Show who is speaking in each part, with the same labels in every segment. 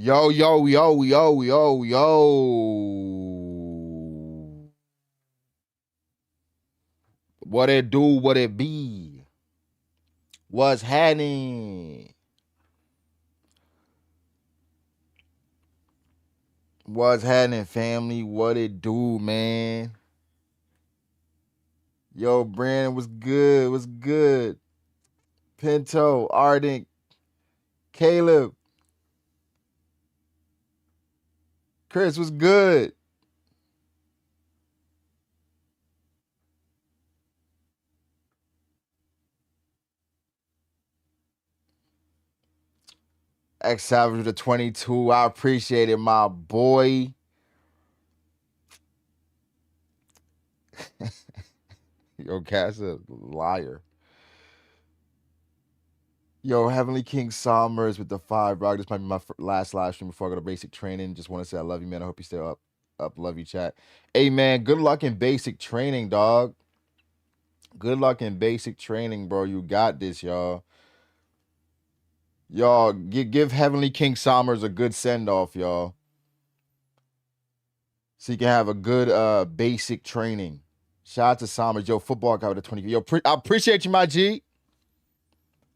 Speaker 1: Yo, yo, yo, yo, yo, yo. What it do, what it be? What's happening? What's happening, family? What it do, man? Yo, Brandon, what's good? What's good? Pinto, Ardent, Kaleb, Chris, what's good? X Savage with the 22. I appreciate it, my boy. Yo, Cass a liar. Yo, Heavenly King Summers with the 5, bro. This might be my last live stream before I go to basic training. Just want to say I love you, man. I hope you stay up. Love you, chat. Hey, man, good luck in basic training, dog. Good luck in basic training, bro. You got this, y'all. Y'all, give Heavenly King Summers a good send-off, y'all. So you can have a good basic training. Shout out to Summers. Yo, football guy with the 20. Yo, I appreciate you, my G.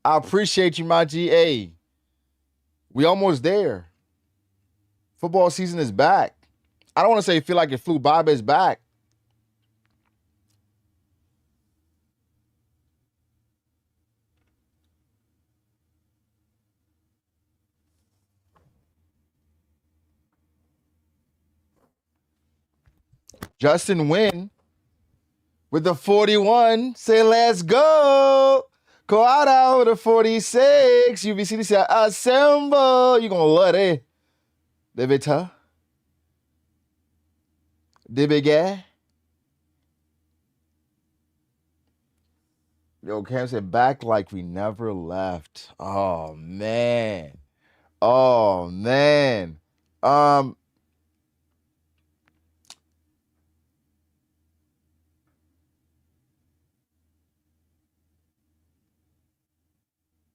Speaker 1: I appreciate you, my G. Hey, we almost there. Football season is back. I don't want to say feel like it flew by, but it's back. Justin Wynn with the 41. Say, let's go. Koada with the 46. UBC said, assemble. You going to love it. Debita. Debega. Yo, Cam said, back like we never left. Oh, man. Oh, man.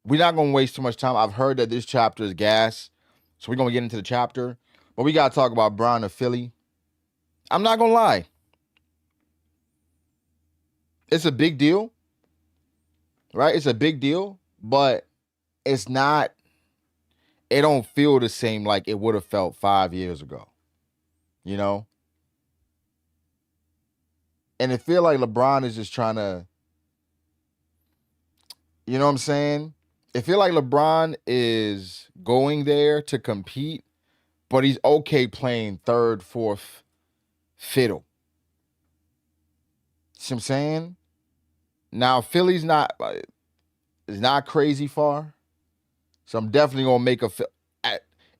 Speaker 1: We're not going to waste too much time. I've heard that this chapter is gas, so we're going to get into the chapter. But we got to talk about Brown of Philly. I'm not going to lie. It's a big deal, right? It's a big deal, but it's not, it don't feel the same like it would have felt 5 years ago, you know? And it feel like LeBron is just trying to, you know what I'm saying? It feel like LeBron is going there to compete, but he's okay playing third, fourth fiddle. See what I'm saying? Now Philly's not is not crazy far, so I'm definitely gonna make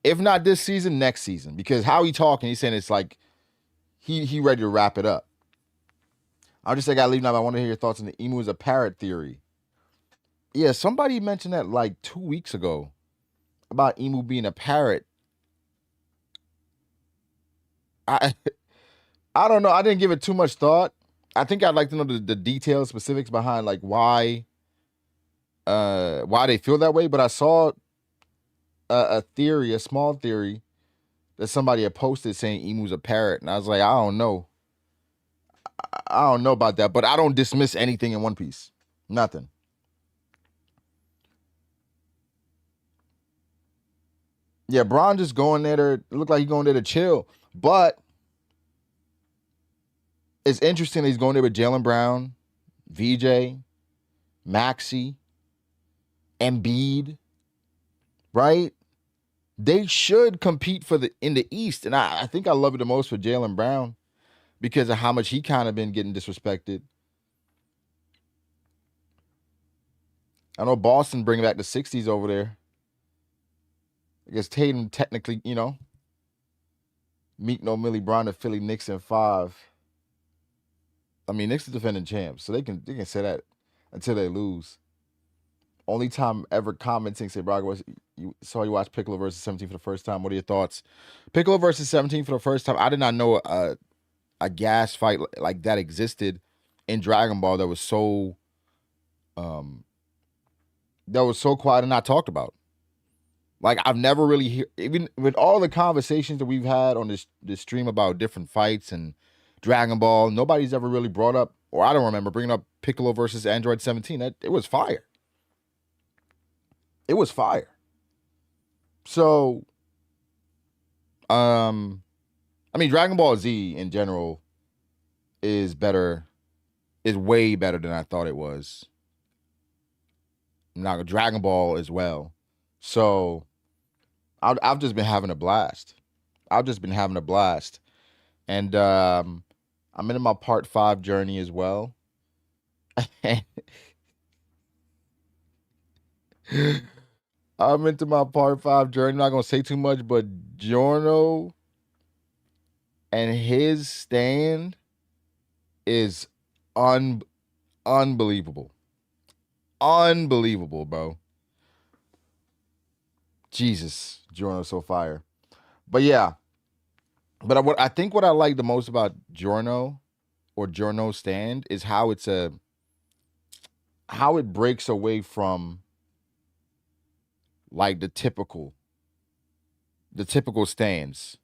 Speaker 1: if not this season, next season. Because how he talking, he's saying it's like he ready to wrap it up. I'll just say I gotta leave now. But I want to hear your thoughts on the emu is a parrot theory. Yeah, somebody mentioned that like 2 weeks ago about emu being a parrot. I I don't know. I didn't give it too much thought. I think I'd like to know the details, specifics behind like why they feel that way. But I saw a theory, a small theory that somebody had posted saying emu's a parrot, and I was like, I don't know. I don't know about that, but I don't dismiss anything in One Piece. Nothing. Yeah, Braun just going there to look like he's going there to chill. But it's interesting that he's going there with Jalen Brown, VJ, Maxi, Embiid, right? They should compete for in the East. And I think I love it the most for Jalen Brown because of how much he kind of been getting disrespected. I know Boston bringing back the 60s over there. I guess Tatum technically, Meek No Millie Brown to Philly Knicks in 5. I mean, Knicks are defending champs, so they can say that until they lose. Only time ever commenting, say, Brago, was you watch Piccolo versus 17 for the first time. What are your thoughts? Piccolo versus 17 for the first time. I did not know a gas fight like that existed in Dragon Ball that was so quiet and not talked about. Like I've never really hear, even with all the conversations that we've had on this stream about different fights and Dragon Ball, nobody's ever really brought up, or I don't remember bringing up Piccolo versus Android 17. That it was fire. It was fire. So, I mean, Dragon Ball Z in general is better, is way better than I thought it was. Now Dragon Ball as well. So I've just been having a blast. I've just been having a blast, and I'm in my part 5 journey as well. I'm into my part 5 journey. I'm not gonna say too much, but Giorno and his stand is unbelievable. Unbelievable, bro. Jesus, Giorno's so fire. But yeah, but what I think what I like the most about Giorno or Giorno stand is how it breaks away from like the typical stands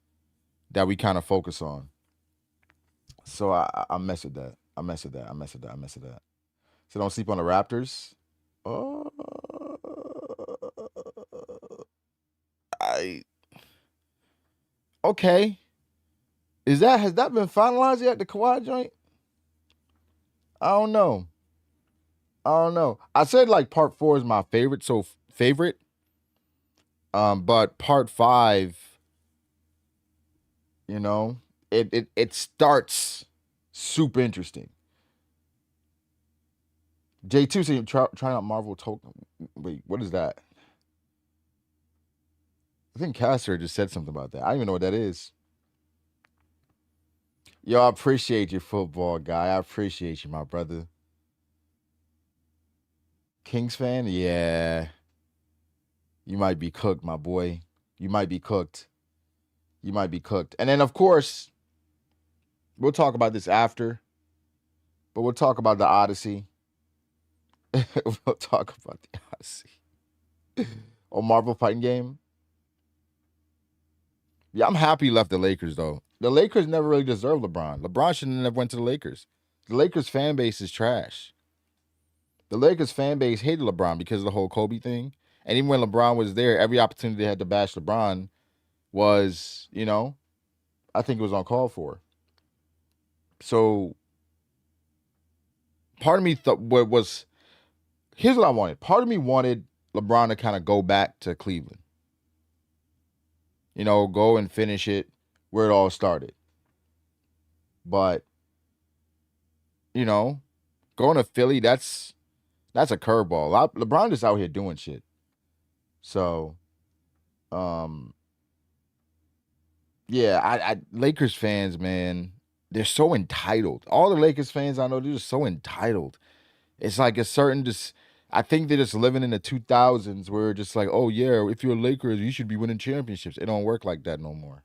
Speaker 1: that we kind of focus on. So I mess with that. I mess with that. I mess with that. I mess with that. So don't sleep on the Raptors. Uh, I okay. Has that been finalized yet? The Kawhi joint? I don't know. I don't know. I said like part 4 is my favorite, so favorite. But part 5, you know, it starts super interesting. J2 saying try out Marvel token. Wait, what is that? I think Caster just said something about that. I don't even know what that is. Yo, I appreciate you, football guy. I appreciate you, my brother. Kings fan? Yeah. You might be cooked, my boy. You might be cooked. You might be cooked. And then, of course, we'll talk about this after, but we'll talk about the Odyssey. We'll talk about the Odyssey. Or Marvel fighting game. Yeah, I'm happy he left the Lakers, though. The Lakers never really deserved LeBron. LeBron shouldn't have went to the Lakers. The Lakers fan base is trash. The Lakers fan base hated LeBron because of the whole Kobe thing. And even when LeBron was there, every opportunity they had to bash LeBron was, I think it was on call for. So part of me thought what was here's what I wanted. Part of me wanted LeBron to kind of go back to Cleveland. Go and finish it where it all started. But, going to Philly, that's a curveball. LeBron is out here doing shit. So, um, yeah, I Lakers fans, man, they're so entitled. All the Lakers fans I know, they're just so entitled. It's like a certain just. I think they're just living in the 2000s where it's just like, oh yeah, if you're Lakers, you should be winning championships. It don't work like that no more,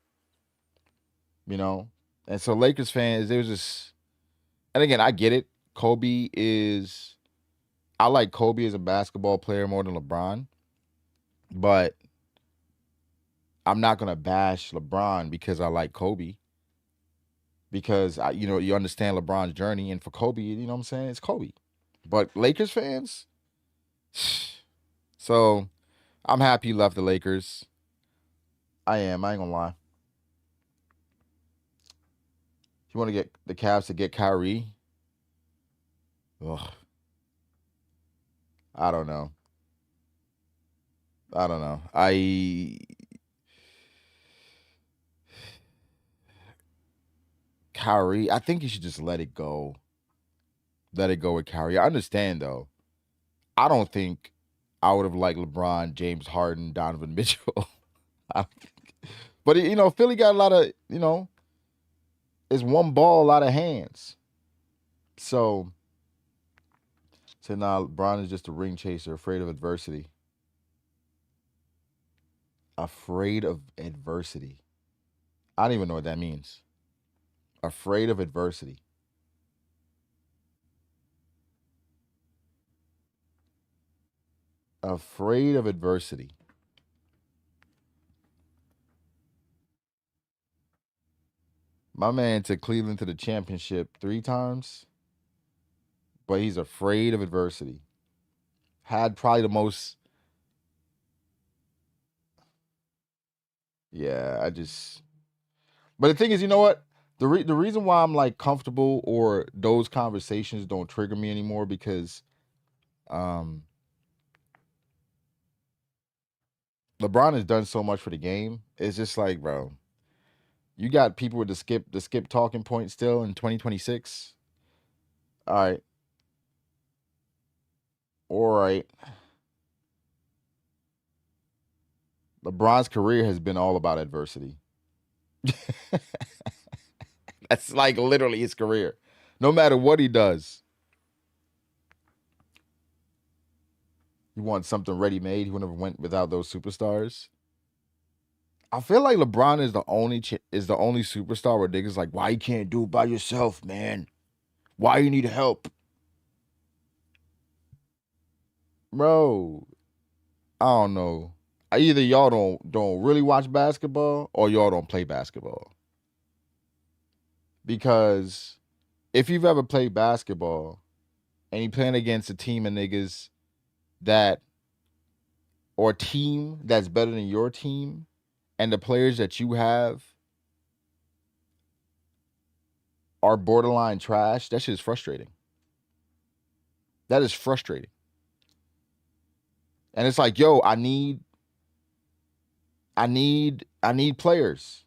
Speaker 1: you know. And so Lakers fans, they was just, and again, I get it. Kobe is, I like Kobe as a basketball player more than LeBron, but I'm not gonna bash LeBron because I like Kobe because you understand LeBron's journey, and for Kobe, you know what I'm saying, it's Kobe. But Lakers fans, so I'm happy he left the Lakers. I am. I ain't gonna lie. You want to get the Cavs to get Kyrie? Ugh, I don't know. I don't know. Kyrie, I think you should just let it go. Let it go with Kyrie. I understand though. I don't think I would have liked LeBron, James Harden, Donovan Mitchell. I don't think. But Philly got a lot of, it's one ball, a lot of hands. So now LeBron is just a ring chaser, afraid of adversity. Afraid of adversity. I don't even know what that means. Afraid of adversity. Afraid of adversity. My man took Cleveland to the championship 3 times, but he's afraid of adversity. Had probably the most. Yeah, I just. But the thing is, you know what? The reason why I'm like comfortable or those conversations don't trigger me anymore because um LeBron has done so much for the game. It's just like, bro, you got people with the skip talking point still in 2026. All right. All right. LeBron's career has been all about adversity. That's like literally his career. No matter what he does, he wants something ready made. He would never went without those superstars. I feel like LeBron is the only superstar where niggas like, why you can't do it by yourself, man? Why you need help, bro? I don't know. Either y'all don't really watch basketball or y'all don't play basketball. Because if you've ever played basketball and you playing against a team of niggas that or a team that's better than your team, and the players that you have are borderline trash, that shit is frustrating. That is frustrating. And it's like, yo, I need players.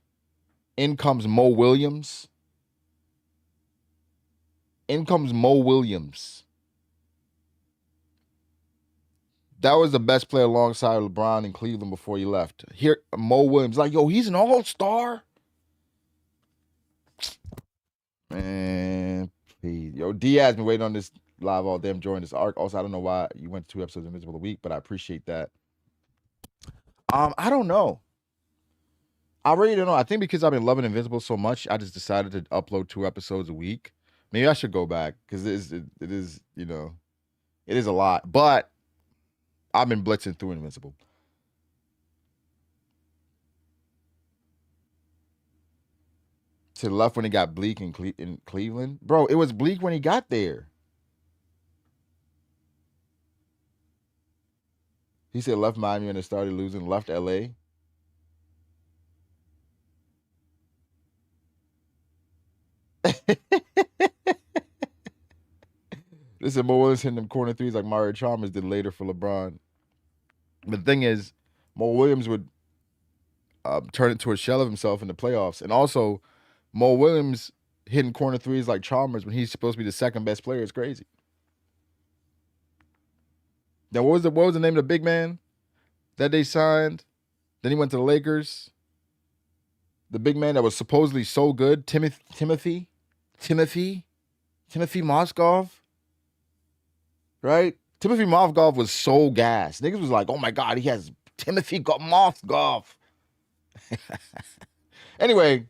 Speaker 1: In comes Mo Williams. In comes Mo Williams. That was the best player alongside LeBron in Cleveland before he left. Here, Mo Williams, like, yo, he's an all-star. Man, please. Yo, Diaz been waiting on this live all damn join this arc. Also, I don't know why you went to 2 episodes of Invisible a week, but I appreciate that. I don't know. I really don't know. I think because I've been loving Invincible so much, I just decided to upload 2 episodes a week. Maybe I should go back because it is a lot. But I've been blitzing through Invincible. To the left when it got bleak in Cleveland, bro. It was bleak when he got there. He said left Miami and it started losing. Left LA. Listen, Mo Williams hitting them corner threes like Mario Chalmers did later for LeBron. But the thing is, Mo Williams would turn into a shell of himself in the playoffs. And also, Mo Williams hitting corner threes like Chalmers when he's supposed to be the second best player is crazy. Now, what was the name of the big man that they signed? Then he went to the Lakers. The big man that was supposedly so good, Timothy Mozgov, right? Timothy Mozgov was so gas. Niggas was like, oh my God, he has Timothy Mozgov. Anyway,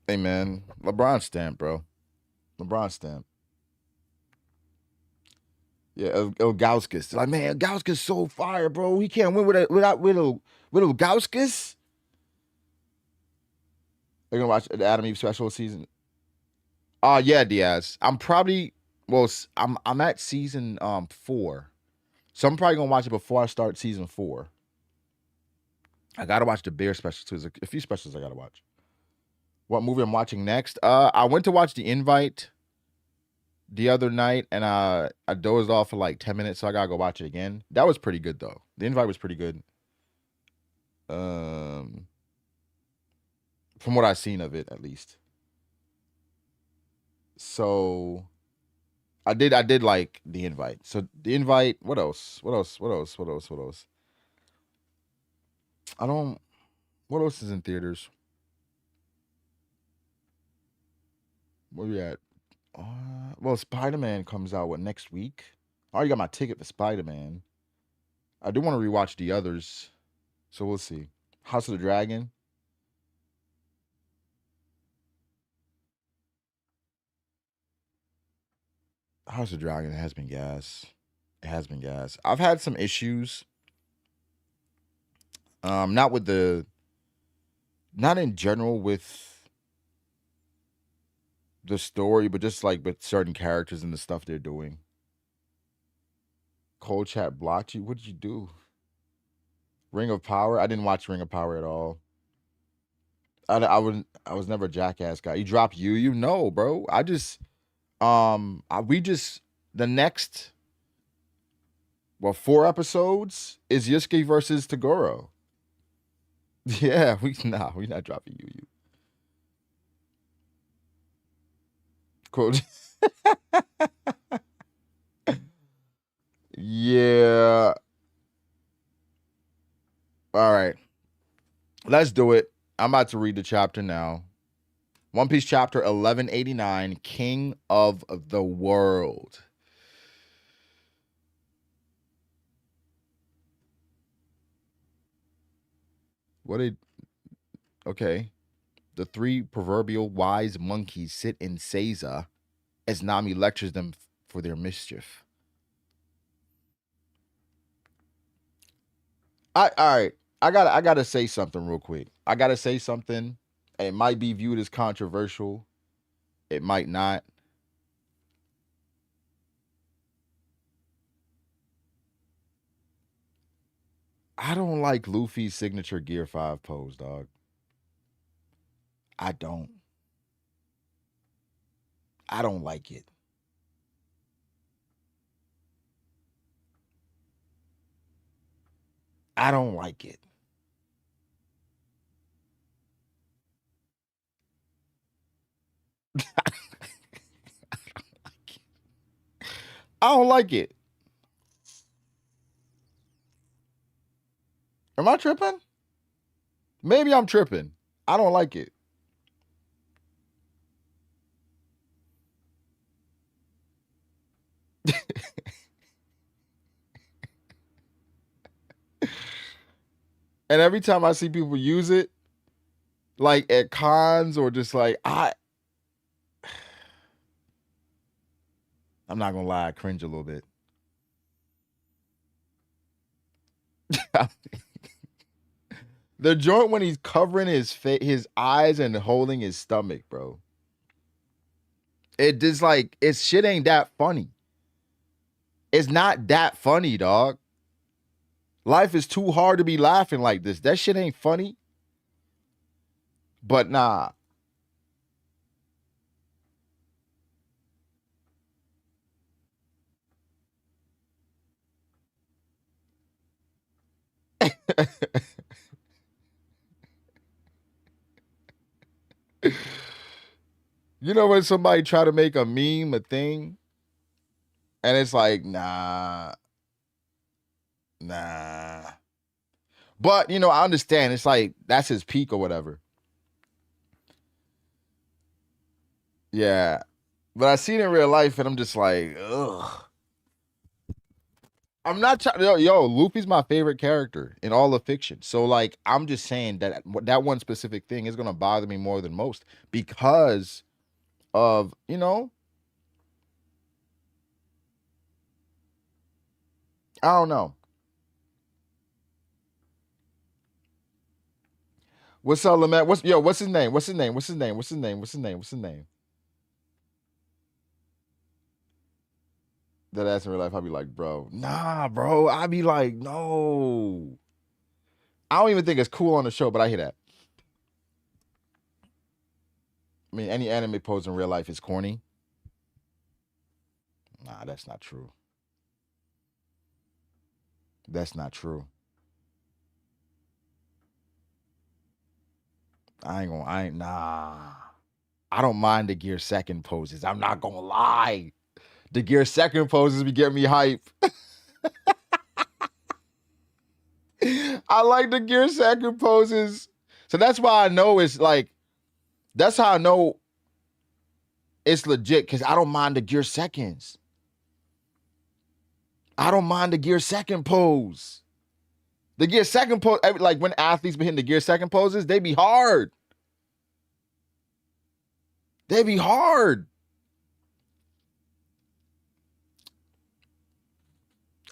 Speaker 1: hey man, LeBron stamp, bro. LeBron stamp. Yeah, Ilgauskas. Like, man, Ilgauskas so fire, bro. He can't win without Ilgauskas. They're gonna watch the Adam Eve special season. Yeah, Diaz. I'm at season 4. So I'm probably gonna watch it before I start season 4. I gotta watch the Bear special too. There's a few specials I gotta watch. What movie I'm watching next? I went to watch The Invite the other night and I dozed off for like 10 minutes, so I gotta go watch it again. That was pretty good though. The Invite was pretty good. From what I've seen of it, at least. So I did like The Invite. So The Invite, what else? I don't what else is in theaters? Where we at? Well, Spider-Man comes out next week? I already got my ticket for Spider-Man. I do want to rewatch the others, so we'll see. House of the Dragon. House of Dragon has been gas. It has been gas. I've had some issues. Not with not in general with the story, but just like with certain characters and the stuff they're doing. Cold Chat blocked you. What did you do? Ring of Power. I didn't watch Ring of Power at all. I was never a Jackass guy. You drop you know, bro. We just the next 4 episodes is Yusuke versus Tagoro. Yeah, we not dropping you. Cool. Yeah. All right. Let's do it. I'm about to read the chapter now. One Piece chapter 1189, King of the World. Okay. The 3 proverbial wise monkeys sit in Seiza as Nami lectures them for their mischief. All right. I gotta say something real quick. I gotta say something. It might be viewed as controversial. It might not. I don't like Luffy's signature Gear 5 pose, dog. I don't like it. I don't like it. I don't like it. Am I tripping? Maybe I'm tripping. I don't like it. And every time I see people use it, like at cons or just like I'm not gonna lie, I cringe a little bit. The joint when he's covering his eyes and holding his stomach, bro. It just like shit ain't that funny. It's not that funny, dog. Life is too hard to be laughing like this. That shit ain't funny. But nah. You know when somebody try to make a meme a thing, and it's like, nah. But I understand. It's like that's his peak or whatever. Yeah. But I see it in real life, and I'm just like, ugh. I'm not trying. Yo, Luffy's my favorite character in all of fiction. So like, I'm just saying that one specific thing is gonna bother me more than most because of I don't know. What's up, Lamette? What's his name? What's his name? What's his name? What's his name? What's his name? What's his name? That ass in real life, I'd be like, bro, nah, bro. I'd be like, no. I don't even think it's cool on the show, but I hear that. I mean, any anime pose in real life is corny. Nah, that's not true. That's not true. Nah. I don't mind the gear second poses. I'm not gonna lie. The gear second poses be getting me hype. I like the gear second poses. So that's why I know it's like, that's how I know it's legit, because I don't mind the gear seconds. I don't mind the gear second pose. The gear second pose, like when athletes be hitting the gear second poses, they be hard. They be hard.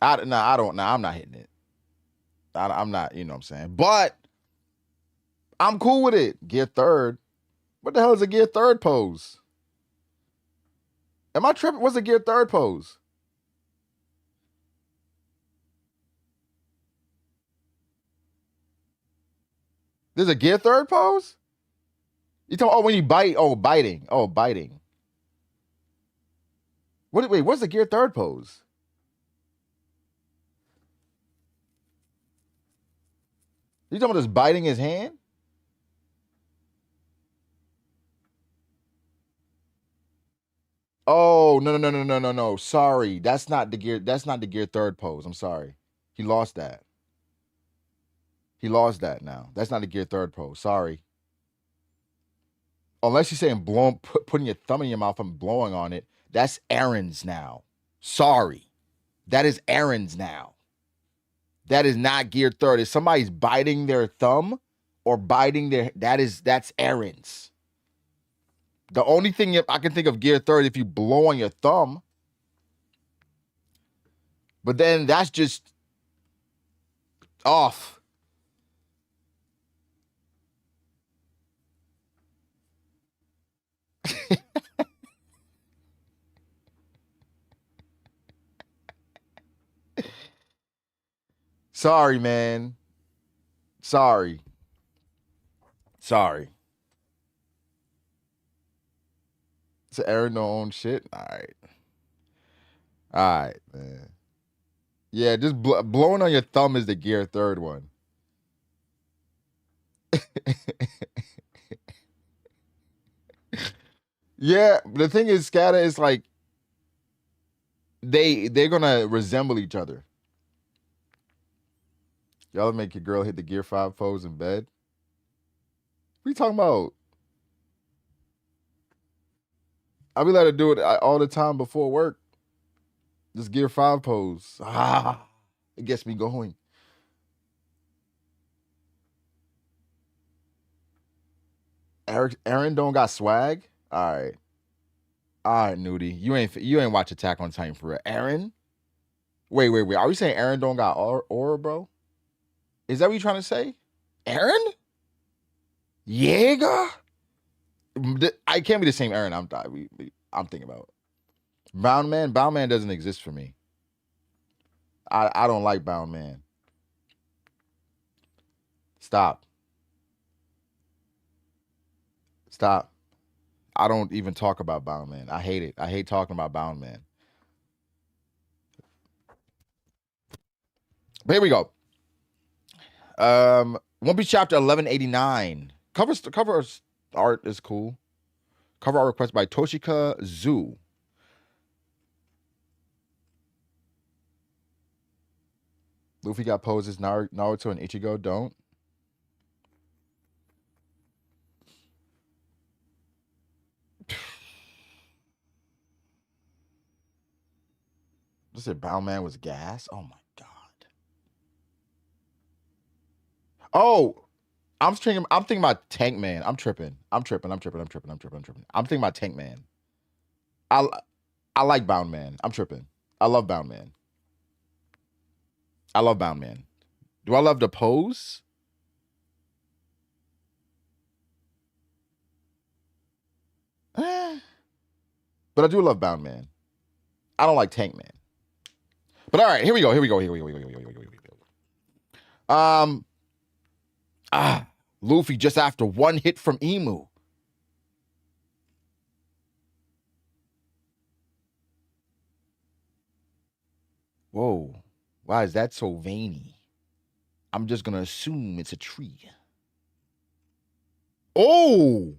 Speaker 1: I don't. Nah, I'm not hitting it. I'm not. You know what I'm saying? But I'm cool with it. Gear third. What the hell is a gear third pose? Am I tripping? What's a gear third pose? There's a gear third pose? You talking? Oh, when you bite. Oh, biting. Oh, biting. Wait, what's the gear third pose? You talking about just biting his hand? Oh, no. Sorry. That's not the gear. That's not the gear third pose. I'm sorry. He lost that. He lost that now. That's not the gear third pose. Sorry. Unless you're saying putting your thumb in your mouth and blowing on it, that's errands now. Sorry. That is errands now. That is not gear third. If somebody's biting their thumb or biting that's errands. The only thing I can think of gear third if you blow on your thumb. But then that's just off. Sorry, man. Sorry. It's Aaron no own shit. All right. All right, man. Yeah, just blowing on your thumb is the gear third one. Yeah, the thing is, Scatter is like they're gonna resemble each other. Y'all make your girl hit the gear 5 pose in bed. What are you talking about? I be let her do it all the time before work. Just gear 5 pose. It gets me going. Aaron don't got swag. All right, Nudie. You ain't watch Attack on Titan for real. Aaron? Wait. Are we saying Aaron don't got aura, bro? Is that what you trying to say? Aaron? Jaeger? I can't be the same Aaron I'm thinking about. Bound Man doesn't exist for me. I don't like Bound Man. Stop. I don't even talk about Bound Man. I hate it. I hate talking about Bound Man. But here we go. One Piece chapter 1189. Cover art is cool. Cover art request by Toshika Zu. Luffy got poses. Naruto and Ichigo don't. This said Bound Man was gas. Oh my god. Oh, I'm thinking about Tank Man. I'm tripping. I'm thinking about Tank Man. I I like Bound Man. I'm tripping. I love Bound Man. Do I love the pose? Eh. But I do love Bound Man. I don't like Tank Man. But all right, here we go. Um, Luffy just after one hit from Emu. Whoa, why is that so veiny? I'm just gonna assume it's a tree. Oh,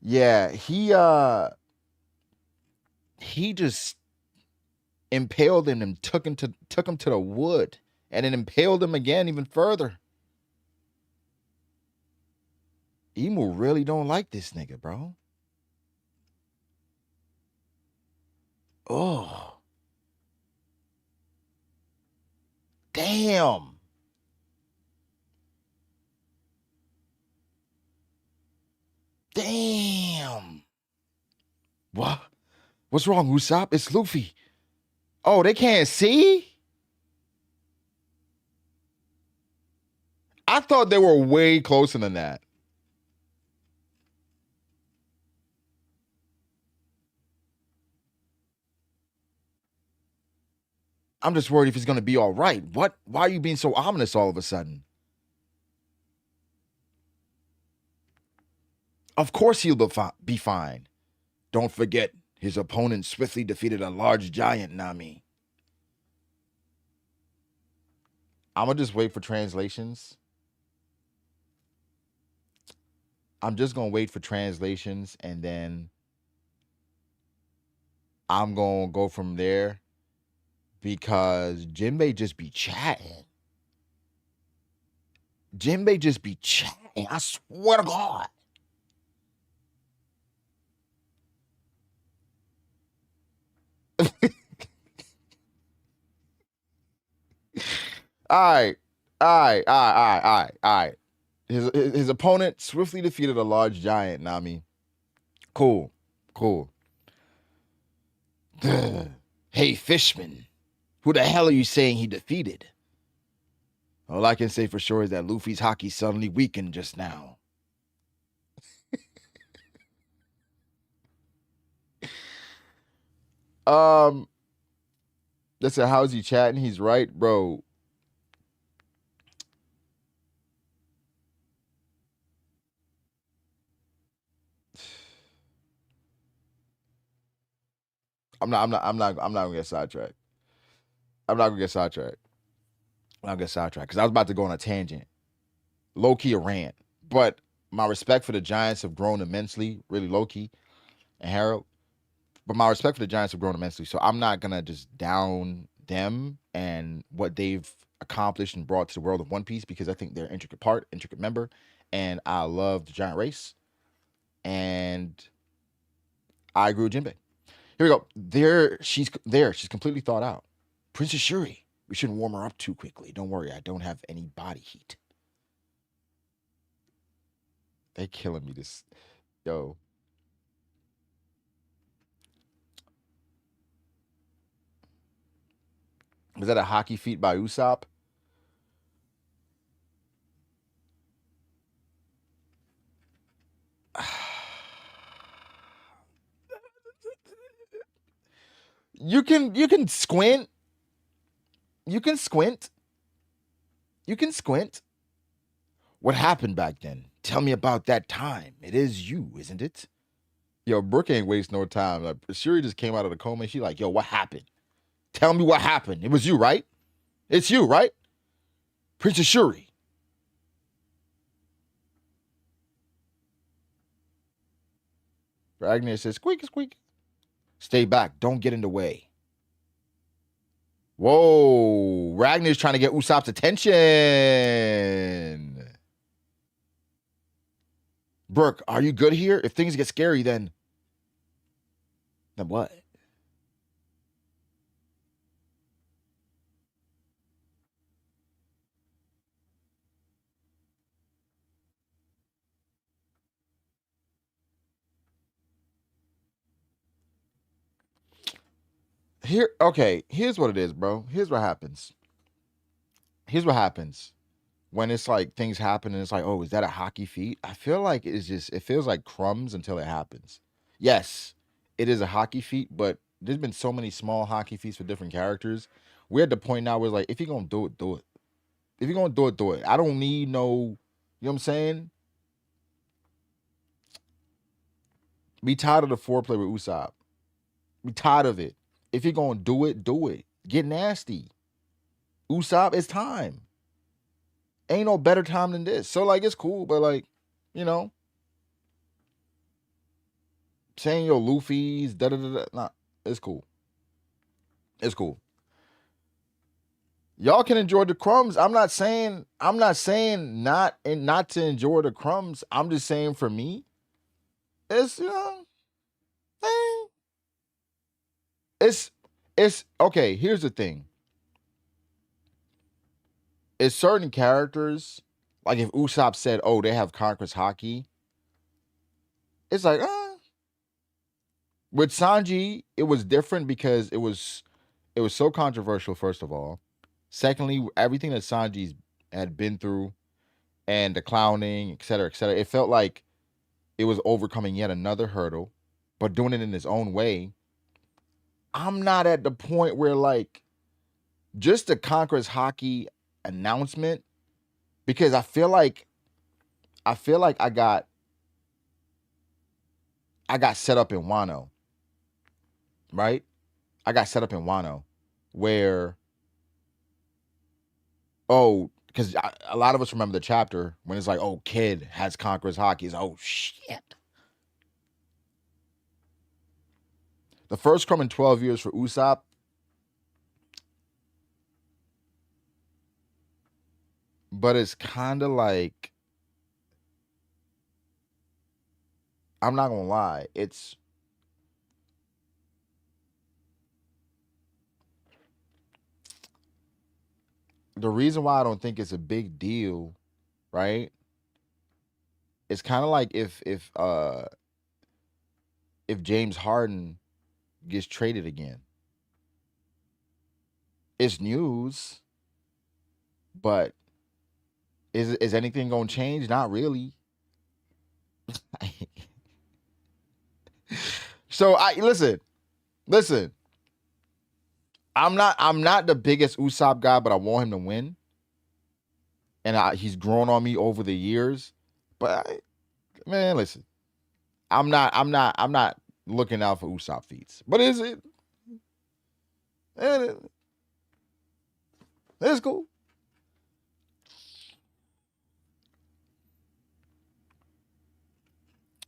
Speaker 1: yeah, he just impaled him and took him to the wood, and then impaled him again even further. Emu really don't like this nigga, bro. Oh, damn. Damn. What? What's wrong, Usopp? It's Luffy. Oh, they can't see? I thought they were way closer than that. I'm just worried if he's going to be all right. What? Why are you being so ominous all of a sudden? Of course he'll be fine. Don't forget, his opponent swiftly defeated a large giant, Nami. I'm going to just wait for translations. I'm just going to wait for translations, and then I'm going to go from there because Jinbei just be chatting. Jinbei just be chatting. I swear to God. All right. All right. His opponent swiftly defeated a large giant, Nami. Cool. Hey, Fishman. Who the hell are you saying he defeated? All I can say for sure is that Luffy's haki suddenly weakened just now. They said, how's he chatting? He's right, bro. I'm not gonna get sidetracked. I'm not gonna get sidetracked. Because I was about to go on a tangent. Low key a rant. But my respect for the Giants have grown immensely, really low key, and Harold. But my respect for the Giants have grown immensely. So I'm not gonna just down them and what they've accomplished and brought to the world of One Piece because I think they're an intricate part, intricate member, and I love the giant race. And I agree with Jinbei. Here we go. She's completely thought out. Princess Shuri. We shouldn't warm her up too quickly. Don't worry, I don't have any body heat. They killing me. This, yo. Was that a hockey feat by Usopp? You can squint. You can squint. You can squint. What happened back then? Tell me about that time. It is you, isn't it? Yo, Brooke ain't waste no time. Like, Shuri just came out of the coma and she like, yo, what happened? Tell me what happened. It was you, right? It's you, right? Princess Shuri. Ragnar says, squeak, squeak. Stay back. Don't get in the way. Whoa. Ragnar's trying to get Usopp's attention. Brooke, are you good here? If things get scary, then what? Here's what it is, bro. Here's what happens. When it's like things happen and it's like, oh, is that a hockey feat? I feel like it feels like crumbs until it happens. Yes, it is a hockey feat, but there's been so many small hockey feats for different characters. We're at the point now where it's like, if you're gonna do it, do it. If you're gonna do it, do it. I don't need no, you know what I'm saying? Be tired of the foreplay with Usopp. Be tired of it. If you're gonna do it, do it. Get nasty. Usopp, it's time. Ain't no better time than this. So like it's cool, but like, you know, saying your Luffy's da da da da. Nah, it's cool. It's cool. Y'all can enjoy the crumbs. I'm not saying not to enjoy the crumbs. I'm just saying for me, it's eh, it's okay. Here's the thing. It's certain characters, like if Usopp said, "Oh, they have Conqueror's hockey," it's like, with Sanji, it was different because it was so controversial, first of all. Secondly, everything that Sanji's had been through and the clowning, et cetera, it felt like it was overcoming yet another hurdle, but doing it in his own way. I'm not at the point where like just the Conquerors hockey announcement, because I feel like I got set up in Wano, right? I got set up in Wano where, oh, because a lot of us remember the chapter when it's like, oh, kid has Conquerors hockey. It's, oh shit. The first come in 12 years for Usopp. But it's kind of like, I'm not gonna lie, it's the reason why I don't think it's a big deal, right? It's kind of like if James Harden gets traded again. It's news, but is anything gonna change? Not really. So I listen. I'm not the biggest Usopp guy, but I want him to win, and he's grown on me over the years. But man, listen, I'm not looking out for Usopp feats. But is it? Eh, It's cool.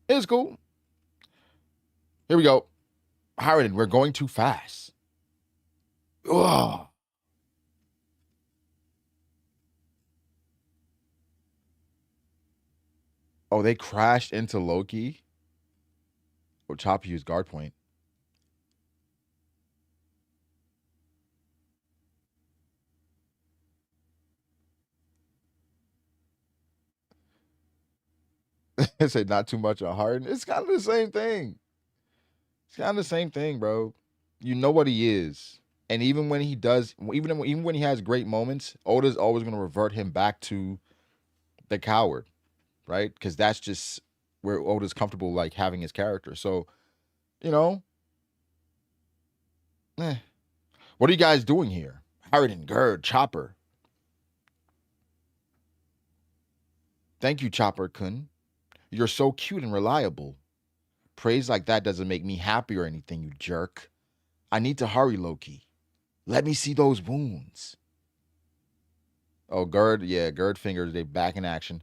Speaker 1: It's cool. Here we go. Harden, we're going too fast. Ugh. Oh, they crashed into Loki. Oh, Chopper used guard point. I said not too much on Harden. It's kind of the same thing. It's kind of the same thing, bro. You know what he is. And even when he does, even when he has great moments, Oda's always going to revert him back to the coward, right? Because that's just where Oda's comfortable, like having his character. So, you know, eh. What are you guys doing here? Harden, Gerd, Chopper. Thank you, Chopper Kun. You're so cute and reliable. Praise like that doesn't make me happy or anything, you jerk. I need to hurry, Loki. Let me see those wounds. Oh, Gerd, yeah, Gerd fingers, they back in action.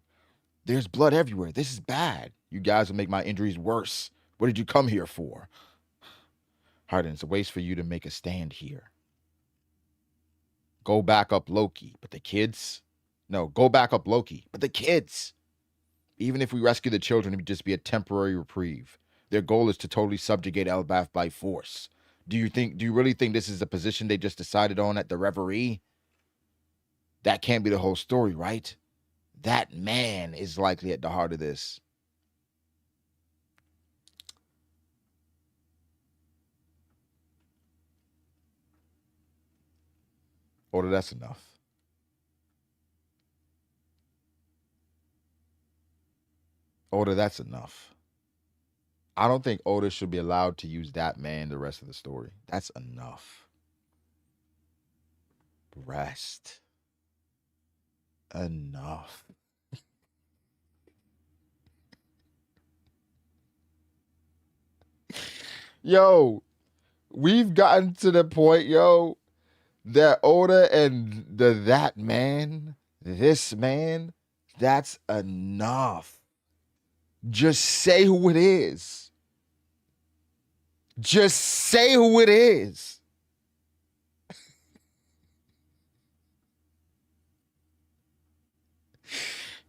Speaker 1: There's blood everywhere. This is bad. You guys will make my injuries worse. What did you come here for? Harden, it's a waste for you to make a stand here. Go back up Loki. But the kids? No, go back up Loki. But the kids? Even if we rescue the children, it would just be a temporary reprieve. Their goal is to totally subjugate Elbaf by force. Do you really think this is a position they just decided on at the Reverie? That can't be the whole story, right? That man is likely at the heart of this. Oda, that's enough. Oda, that's enough. I don't think Oda should be allowed to use that man the rest of the story. That's enough. Rest. Enough. Yo, we've gotten to the point, yo, that Oda and that man, this man, that's enough. Just say who it is. Just say who it is.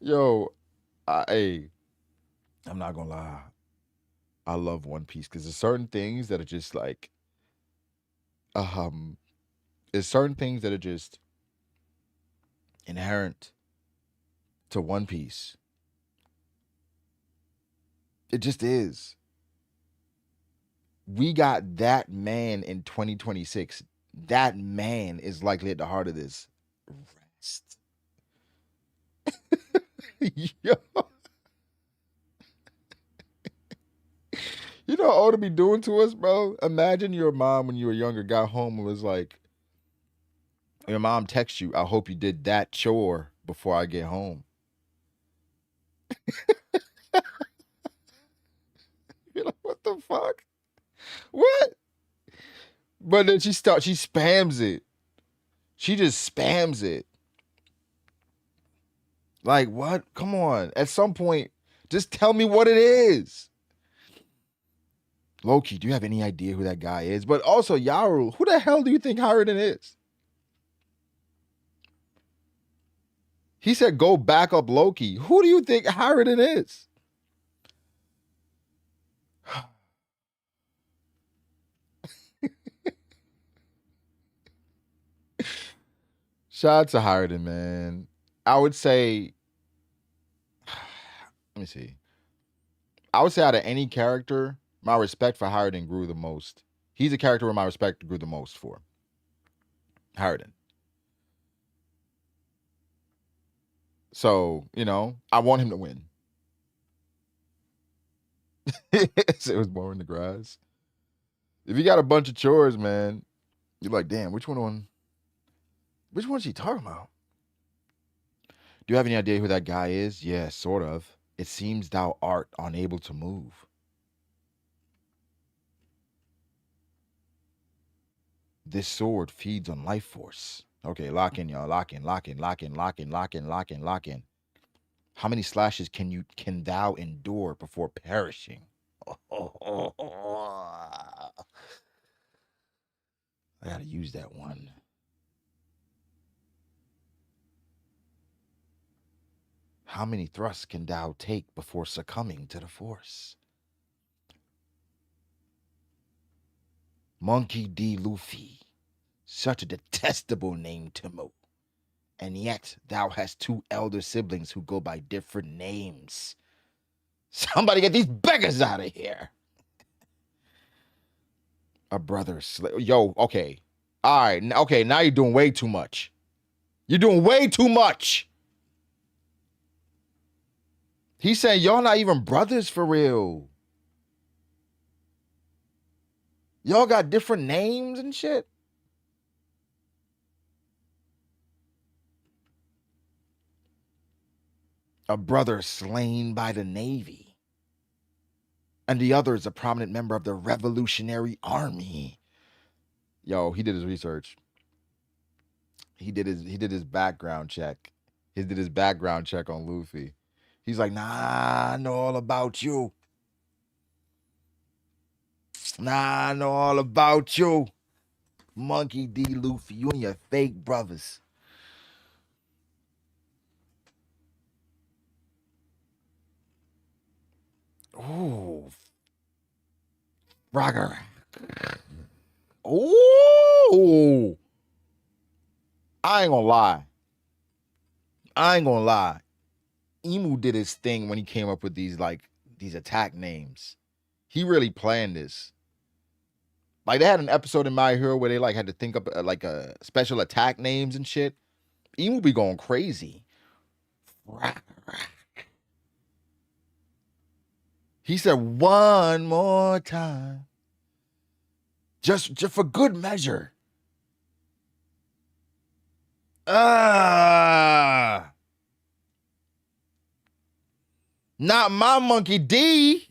Speaker 1: Yo, hey, I'm not gonna lie. I love One Piece because there's certain things that are just like, um, there's certain things that are just inherent to One Piece. It just is. We got that man in 2026. That man is likely at the heart of this. Rest. Yo, you know what ought to be doing to us, bro? Imagine your mom when you were younger got home and was like, your mom texts you, I hope you did that chore before I get home. You're like, what the fuck? What? But then she spams it. She just spams it. Like, what? Come on. At some point, just tell me what it is. Loki, do you have any idea who that guy is? But also, Yaru, who the hell do you think Harridan is? He said, go back up Loki. Who do you think Harridan is? Shout out to Harridan, man. I would say, let me see. I would say out of any character, my respect for Harridan grew the most. He's a character where my respect grew the most for. Harridan. So, I want him to win. It was more in the grass. If you got a bunch of chores, man, you're like, damn, which one's he talking about? Do you have any idea who that guy is? Yeah, sort of. It seems thou art unable to move. This sword feeds on life force. Okay, lock in, y'all. Lock in, lock in, lock in, lock in, lock in, lock in, lock in. How many slashes can thou endure before perishing? I gotta use that one. How many thrusts can thou take before succumbing to the force? Monkey D. Luffy. Such a detestable name to Mo. And yet thou hast two elder siblings who go by different names. Somebody get these beggars out of here. A brother. Yo, okay. All right. Okay, now you're doing way too much. You're doing way too much. He's saying y'all not even brothers for real. Y'all got different names and shit. A brother slain by the Navy. And the other is a prominent member of the Revolutionary Army. Yo, he did his research. He did his background check. He did his background check on Luffy. He's like, nah, I know all about you. Nah, I know all about you. Monkey D. Luffy, you and your fake brothers. Ooh. Roger. Ooh. I ain't gonna lie. Emu did his thing when he came up with these attack names. He really planned this. Like they had an episode in My Hero where they had to think up a special attack names and shit. Emu be going crazy. He said one more time. Just for good measure. Not my monkey D.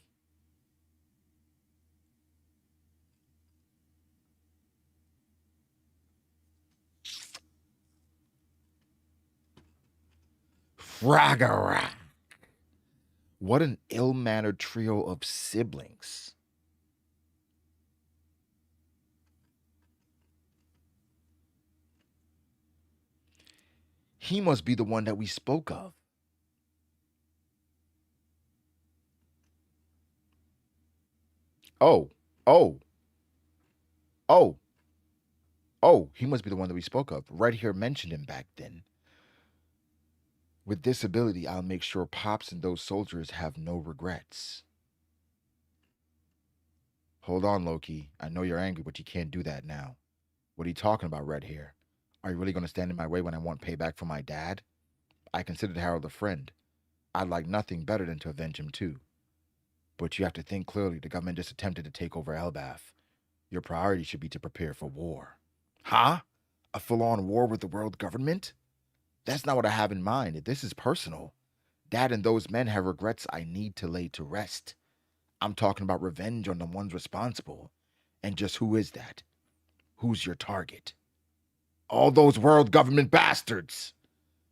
Speaker 1: Fragara. What an ill-mannered trio of siblings. He must be the one that we spoke of. Oh, oh, oh, oh, he must be the one that we spoke of. Right here mentioned him back then. With this ability, I'll make sure Pops and those soldiers have no regrets. Hold on, Loki. I know you're angry, but you can't do that now. What are you talking about, red hair? Are you really going to stand in my way when I want payback from my dad? I considered Harold a friend. I'd like nothing better than to avenge him too. But you have to think clearly. The government just attempted to take over Elbath. Your priority should be to prepare for war. Huh? A full-on war with the world government? That's not what I have in mind. This is personal. Dad and those men have regrets I need to lay to rest. I'm talking about revenge on the ones responsible. And just who is that? Who's your target? All those world government bastards!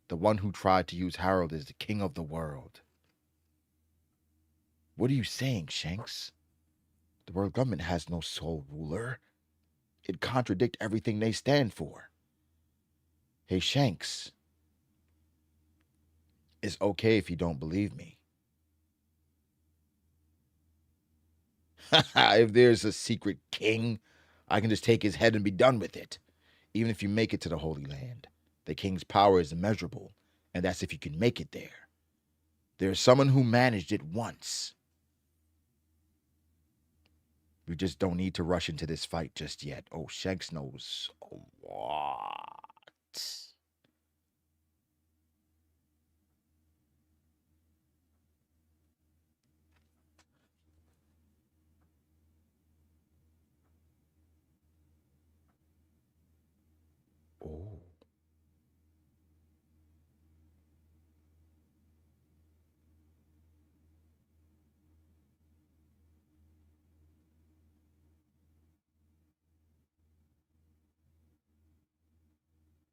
Speaker 1: The one who tried to use Harold as the king of the world. What are you saying, Shanks? The world government has no sole ruler. It contradicts everything they stand for. Hey, Shanks. It's okay if you don't believe me. If there's a secret king, I can just take his head and be done with it. Even if you make it to the Holy Land, the king's power is immeasurable, and that's if you can make it there. There's someone who managed it once. We just don't need to rush into this fight just yet. Oh, Shanks knows a lot. Oh.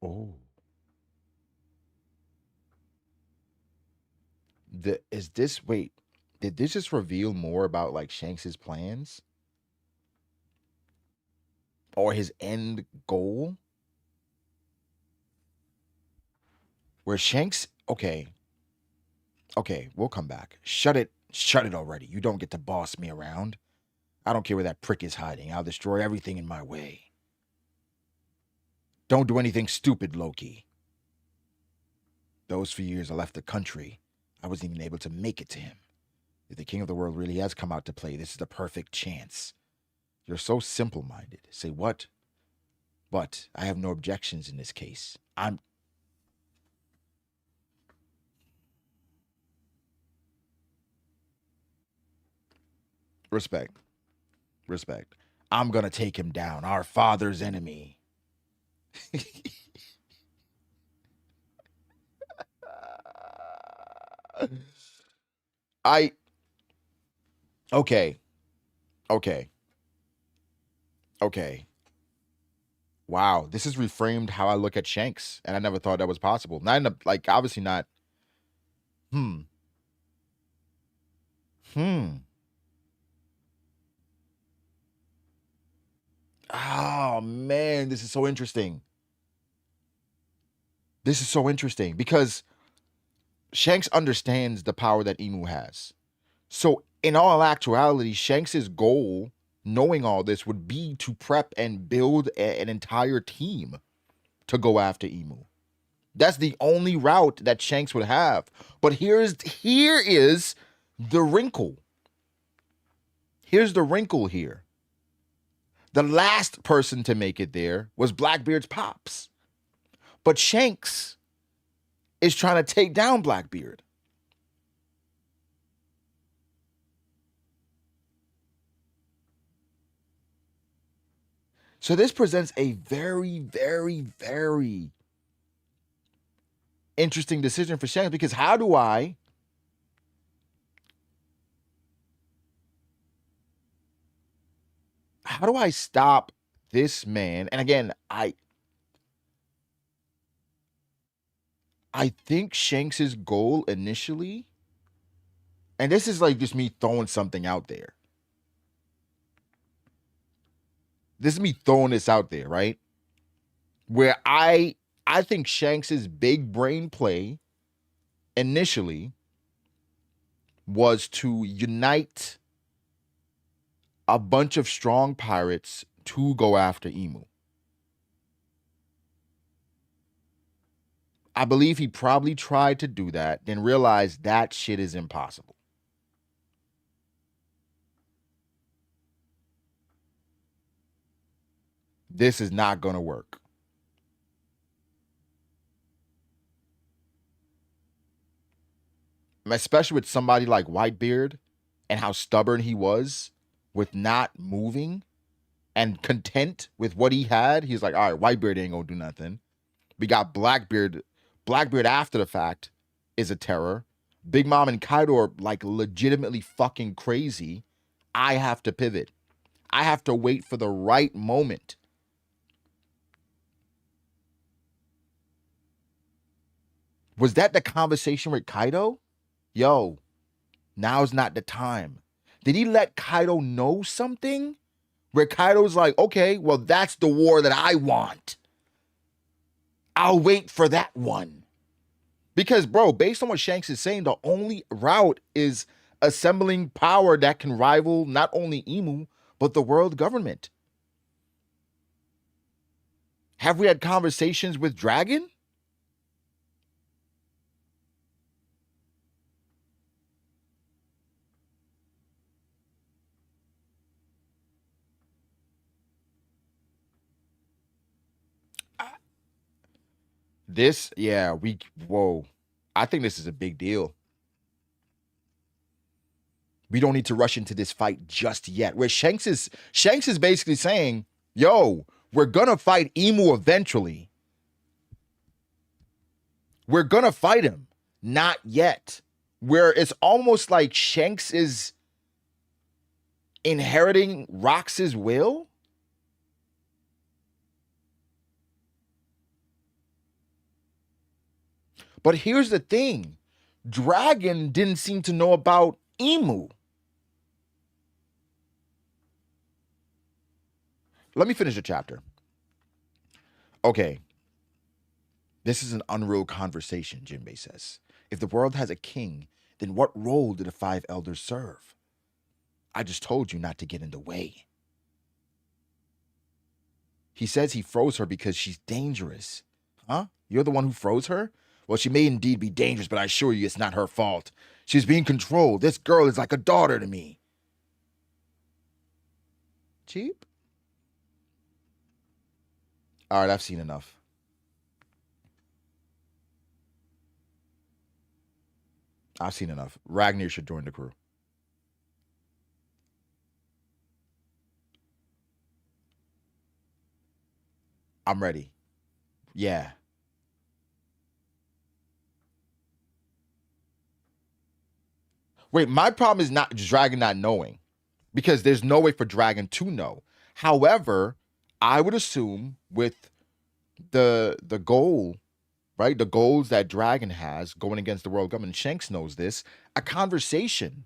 Speaker 1: Oh. Is this, wait, did this just reveal more about like Shanks's plans? Or his end goal? Where Shanks, okay, we'll come back. Shut it already. You don't get to boss me around. I don't care where that prick is hiding. I'll destroy everything in my way. Don't do anything stupid, Loki. Those few years I left the country, I wasn't even able to make it to him. If the king of the world really has come out to play, this is the perfect chance. You're so simple-minded. Say what? But I have no objections in this case. Respect. I'm gonna take him down, our father's enemy. I okay. Wow, this has reframed how I look at Shanks, and I never thought that was possible. Not in a, like, obviously not. Hmm. Oh man, this is so interesting. Because Shanks understands the power that Emu has. So, in all actuality, Shanks's goal, knowing all this, would be to prep and build an entire team to go after Emu. That's the only route that Shanks would have. But here is the wrinkle. Here's the wrinkle here. The last person to make it there was Blackbeard's pops. But Shanks is trying to take down Blackbeard. So this presents a very, very, very interesting decision for Shanks, because how do I stop this man? And again, I think Shanks's goal initially, and this is like just me throwing something out there. This is me throwing this out there, right? Where I think Shanks's big brain play initially was to unite a bunch of strong pirates to go after Emu. I believe he probably tried to do that, then realized that shit is impossible. This is not going to work. Especially with somebody like Whitebeard and how stubborn he was with not moving and content with what he had. He's like, all right, Whitebeard ain't going to do nothing. We got Blackbeard. Blackbeard after the fact is a terror. Big Mom and Kaido are like legitimately fucking crazy. I have to pivot. I have to wait for the right moment. Was that the conversation with Kaido? Yo, now's not the time. Did he let Kaido know something? Where Kaido's like, okay, well, that's the war that I want. I'll wait for that one. Because, bro, based on what Shanks is saying, the only route is assembling power that can rival not only Emu, but the world government. Have we had conversations with Dragon? Whoa. I think this is a big deal. We don't need to rush into this fight just yet. Where Shanks is basically saying, yo, we're gonna fight Emu eventually. We're gonna fight him. Not yet. Where it's almost like Shanks is inheriting Rox's will. But here's the thing. Dragon didn't seem to know about Emu. Let me finish the chapter. Okay. This is an unreal conversation, Jinbei says. If the world has a king, then what role do the 5 elders serve? I just told you not to get in the way. He says he froze her because she's dangerous. Huh? You're the one who froze her? Well, she may indeed be dangerous, but I assure you it's not her fault. She's being controlled. This girl is like a daughter to me. Cheap? All right, I've seen enough. I've seen enough. Ragnar should join the crew. I'm ready. Yeah. Wait, my problem is not Dragon not knowing, because there's no way for Dragon to know. However, I would assume with the goal, right? The goals that Dragon has going against the world government, Shanks knows this, a conversation,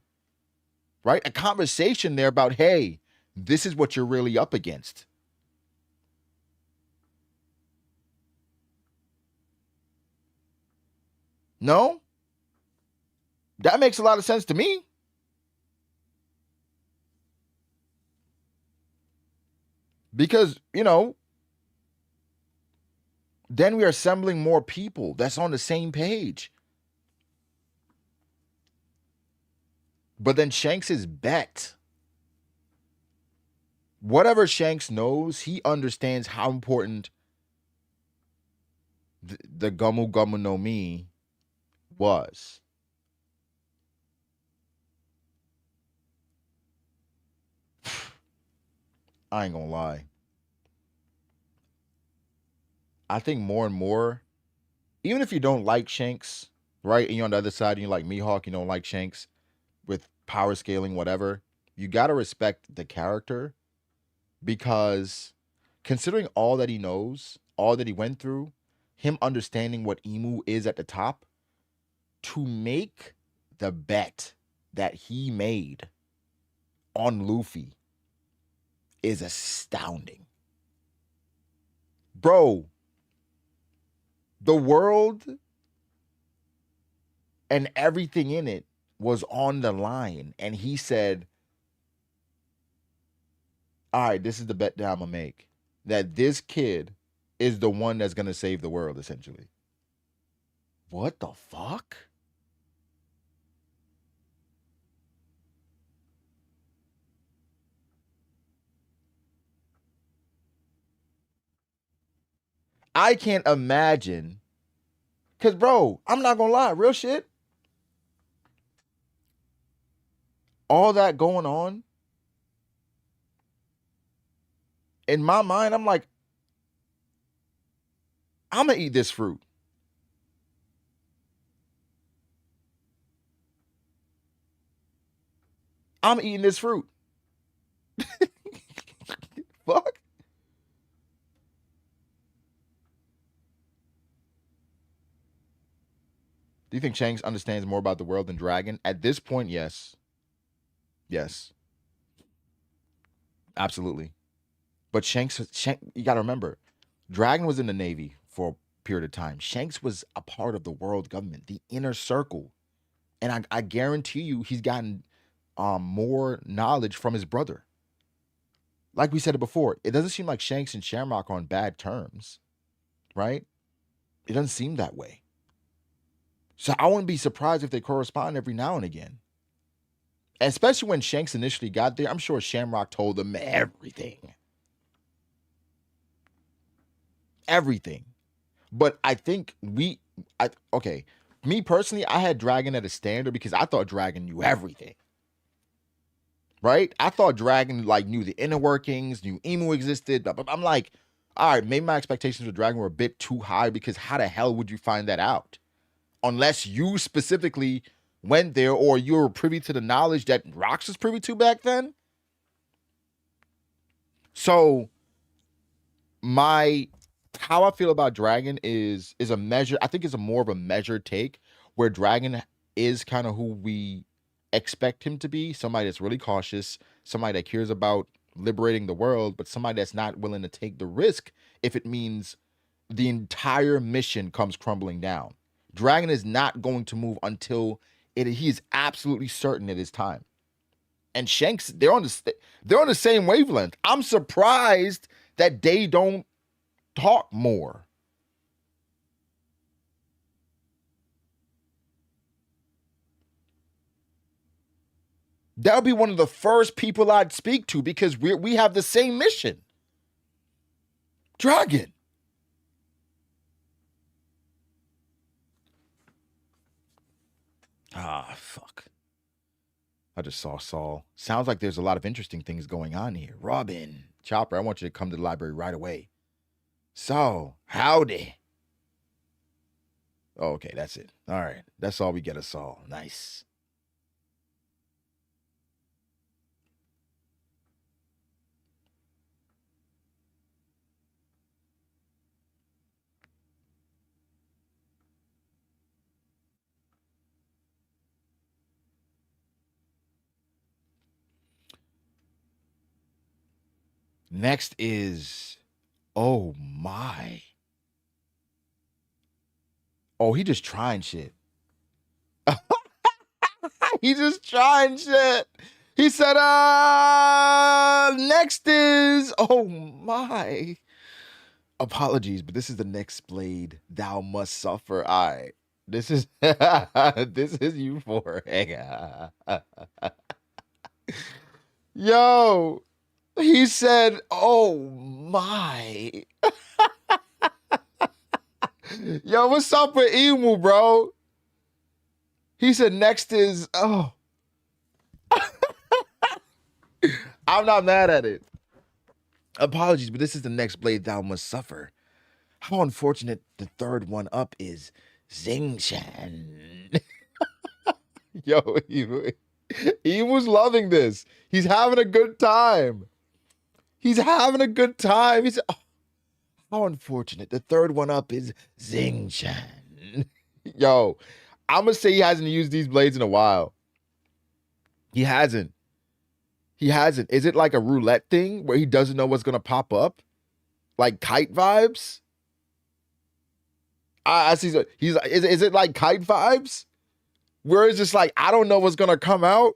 Speaker 1: right? A conversation there about, hey, this is what you're really up against. No? That makes a lot of sense to me. Because, then we are assembling more people that's on the same page. But then Shanks' bet. Whatever Shanks knows, he understands how important the Gomu Gomu no Mi was. I ain't gonna lie. I think more and more, even if you don't like Shanks, right? And you're on the other side and you like Mihawk, you don't like Shanks with power scaling, whatever, you gotta respect the character, because considering all that he knows, all that he went through, him understanding what Emu is at the top, to make the bet that he made on Luffy is astounding. Bro, the world and everything in it was on the line. And he said, all right, this is the bet that I'm going to make. That this kid is the one that's going to save the world, essentially. What the fuck? I can't imagine. Because, bro, I'm not going to lie. Real shit. All that going on. In my mind, I'm like, I'm going to eat this fruit. I'm eating this fruit. Fuck. Do you think Shanks understands more about the world than Dragon? At this point, yes. Yes. Absolutely. But Shanks, you got to remember, Dragon was in the Navy for a period of time. Shanks was a part of the world government, the inner circle. And I guarantee you he's gotten more knowledge from his brother. Like we said it before, it doesn't seem like Shanks and Shamrock are on bad terms, right? It doesn't seem that way. So I wouldn't be surprised if they correspond every now and again. Especially when Shanks initially got there, I'm sure Shamrock told them everything. Everything. But I think okay, me personally, I had Dragon at a standard because I thought Dragon knew everything. Right? I thought Dragon like knew the inner workings, knew Emu existed. But I'm like, all right, maybe my expectations with Dragon were a bit too high because how the hell would you find that out? Unless you specifically went there or you were privy to the knowledge that Rox was privy to back then. So how I feel about Dragon is a measure. I think it's a more of a measured take where Dragon is kind of who we expect him to be. Somebody that's really cautious, somebody that cares about liberating the world, but somebody that's not willing to take the risk if it means the entire mission comes crumbling down. Dragon is not going to move until he is absolutely certain it is time. And Shanks, they're on the same wavelength. I'm surprised that they don't talk more. That would be one of the first people I'd speak to because we have the same mission. Dragon. Ah, fuck. I just saw Saul. Sounds like there's a lot of interesting things going on here. Robin, Chopper, I want you to come to the library right away. Saul, howdy. Oh, okay, that's it. All right, that's all we get of Saul. Nice. Next is, oh my. Oh, he just trying shit. He just trying shit. He said, next is, oh my. Apologies, but this is the next blade thou must suffer. All right. This is this is euphoric. Yo, he said, oh my. Yo, what's up with Emu, bro? He said next is, oh. I'm not mad at it. Apologies, but this is the next blade thou must suffer. How unfortunate the third one up is Zingshan. Yo, he was loving this. He's having a good time. He's having a good time. He's, oh, how unfortunate. The third one up is Zingshan. Yo, I'm going to say he hasn't used these blades in a while. He hasn't. He hasn't. Is it like a roulette thing where he doesn't know what's going to pop up? Like kite vibes? I see. Is it like kite vibes? Where it's just like, I don't know what's going to come out,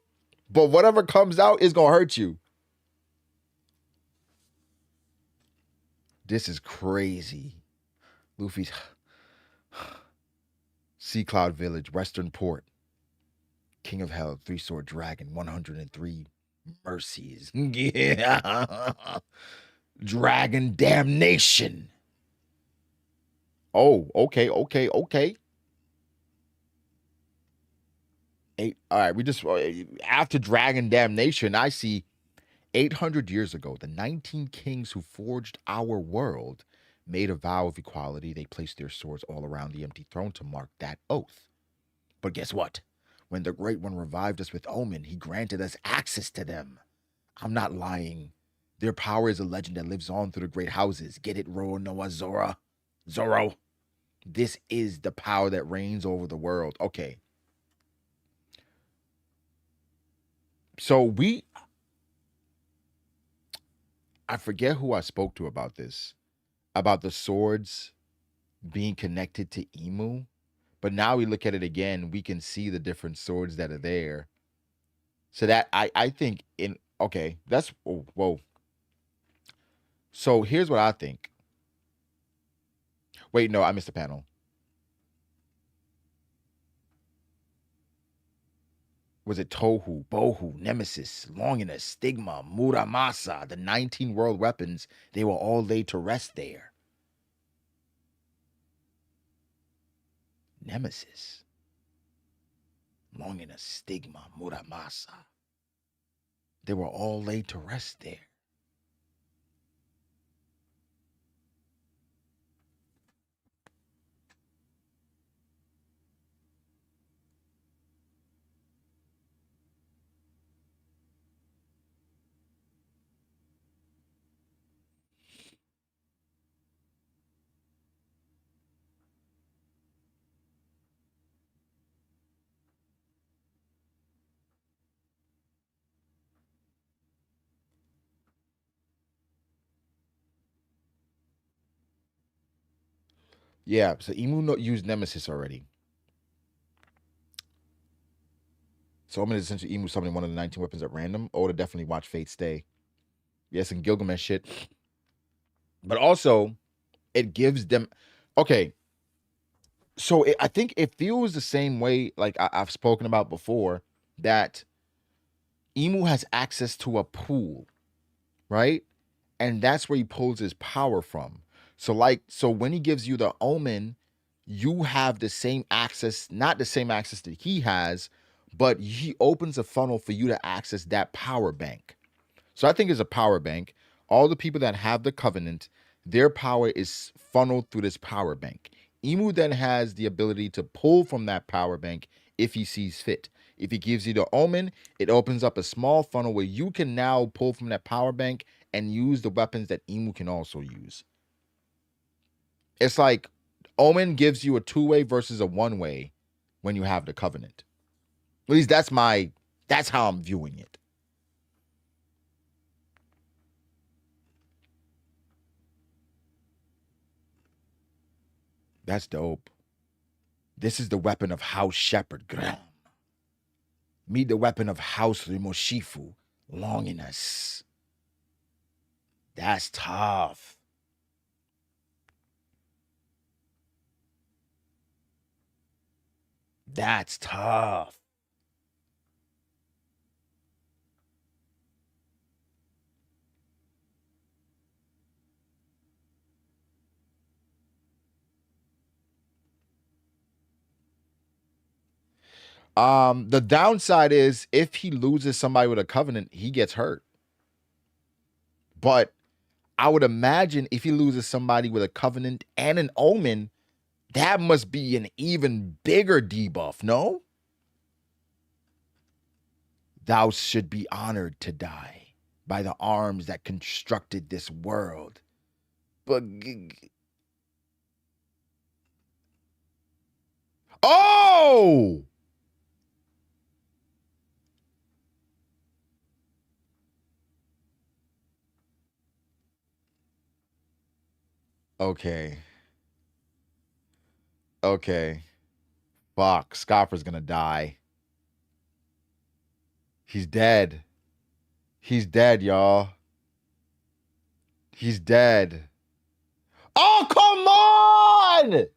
Speaker 1: but whatever comes out is going to hurt you. This is crazy. Luffy's Sea Cloud Village, Western Port. King of Hell, 3-sword dragon, 103 mercies. Yeah. Dragon damnation. Oh, okay, okay, okay. Eight. All right, we just after Dragon Damnation, I see 800 years ago, the 19 kings who forged our world made a vow of equality. They placed their swords all around the empty throne to mark that oath. But guess what? When the Great One revived us with Omen, he granted us access to them. I'm not lying. Their power is a legend that lives on through the great houses. Get it, Noah Zora? Zoro. This is the power that reigns over the world. Okay. So I forget who I spoke to about this, about the swords being connected to Emu. But now we look at it again, we can see the different swords that are there. So that I think in okay, that's oh, whoa. So here's what I think. Wait, no, I missed the panel. Was it Tohu, Bohu, Nemesis, Longinus, Stigma, Muramasa, the 19 world weapons? They were all laid to rest there. Nemesis, Longinus, Stigma, Muramasa. They were all laid to rest there. Yeah, so Emu used Nemesis already. So I'm gonna essentially Emu summoning one of the 19 weapons at random. Oh, to definitely watch Fate Stay. Yes, and Gilgamesh shit. But also, it gives them okay. So I think it feels the same way, like I've spoken about before, that Emu has access to a pool, right? And that's where he pulls his power from. So when he gives you the omen, you have the same access, not the same access that he has, but he opens a funnel for you to access that power bank. So I think it's a power bank. All the people that have the covenant, their power is funneled through this power bank. Emu then has the ability to pull from that power bank if he sees fit. If he gives you the omen, it opens up a small funnel where you can now pull from that power bank and use the weapons that Emu can also use. It's like omen gives you a two-way versus a one-way when you have the covenant. At least that's how I'm viewing it. That's dope. This is the weapon of House Shepherd. Meet the weapon of House Rimoshifu. Longinus. That's tough. That's tough. The downside is if he loses somebody with a covenant, he gets hurt. But I would imagine if he loses somebody with a covenant and an omen, that must be an even bigger debuff, no? Thou should be honored to die by the arms that constructed this world. But oh, okay, okay. Fuck, Scopper's gonna die. He's dead. He's dead, y'all. He's dead. Oh, come on!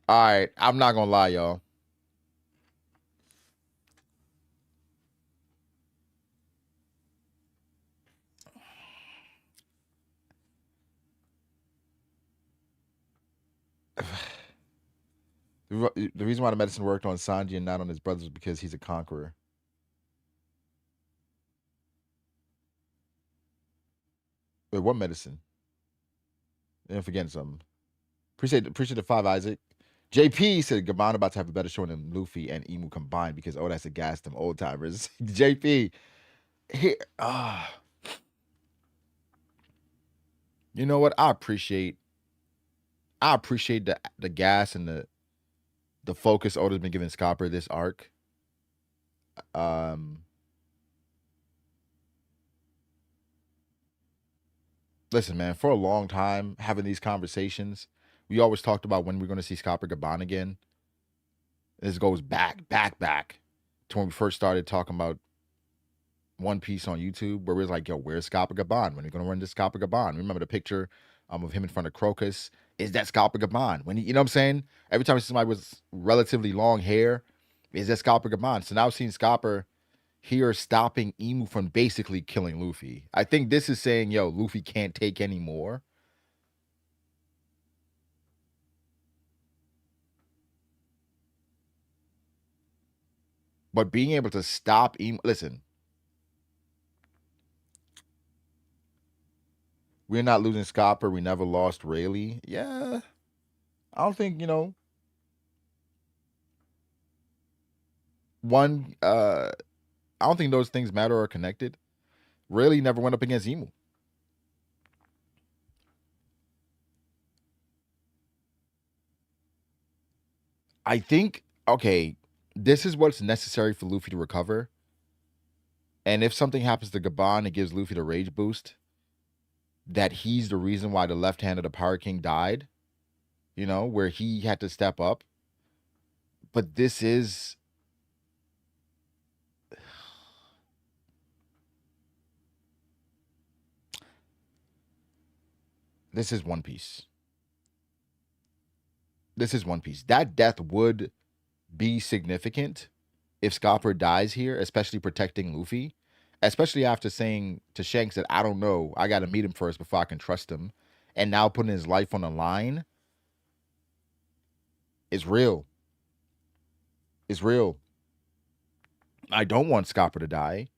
Speaker 1: All right, I'm not gonna lie, y'all. The reason why the medicine worked on Sanji and not on his brothers is because he's a conqueror. Wait, what medicine? I'm forgetting something. Appreciate the five, Isaac. JP said Gaban about to have a better showing than Luffy and Emu combined because that's a gas them old timers. JP, here, you know what? I appreciate the gas and the focus Oda's been giving Scopper this arc. Um, Listen, man, for a long time having these conversations, we always talked about when we're going to see Scopper Gaban again. This goes back to when we first started talking about One Piece on YouTube, where we was like, "Yo, where's Scopper Gaban? When are you going to run this Scopper Gaban?" Remember the picture of him in front of Crocus? Is that Scopper Gaban? When you know what I'm saying? Every time somebody was relatively long hair, is that Scopper Gaban? So now seeing Scopper here stopping Emu from basically killing Luffy. I think this is saying, yo, Luffy can't take any more. But being able to stop Emu, listen, we're not losing Scopper. We never lost Rayleigh. Yeah, I don't think one. I don't think those things matter or connected. Rayleigh never went up against Emu. I think okay, this is what's necessary for Luffy to recover. And if something happens to Gaban, it gives Luffy the rage boost. That he's the reason why the left hand of the Power King died. Where he had to step up. But this is One Piece. This is One Piece. That death would be significant if Scopper dies here, especially protecting Luffy. Especially after saying to Shanks that I don't know, I got to meet him first before I can trust him. And now putting his life on the line is real. Is real. I don't want Scopper to die.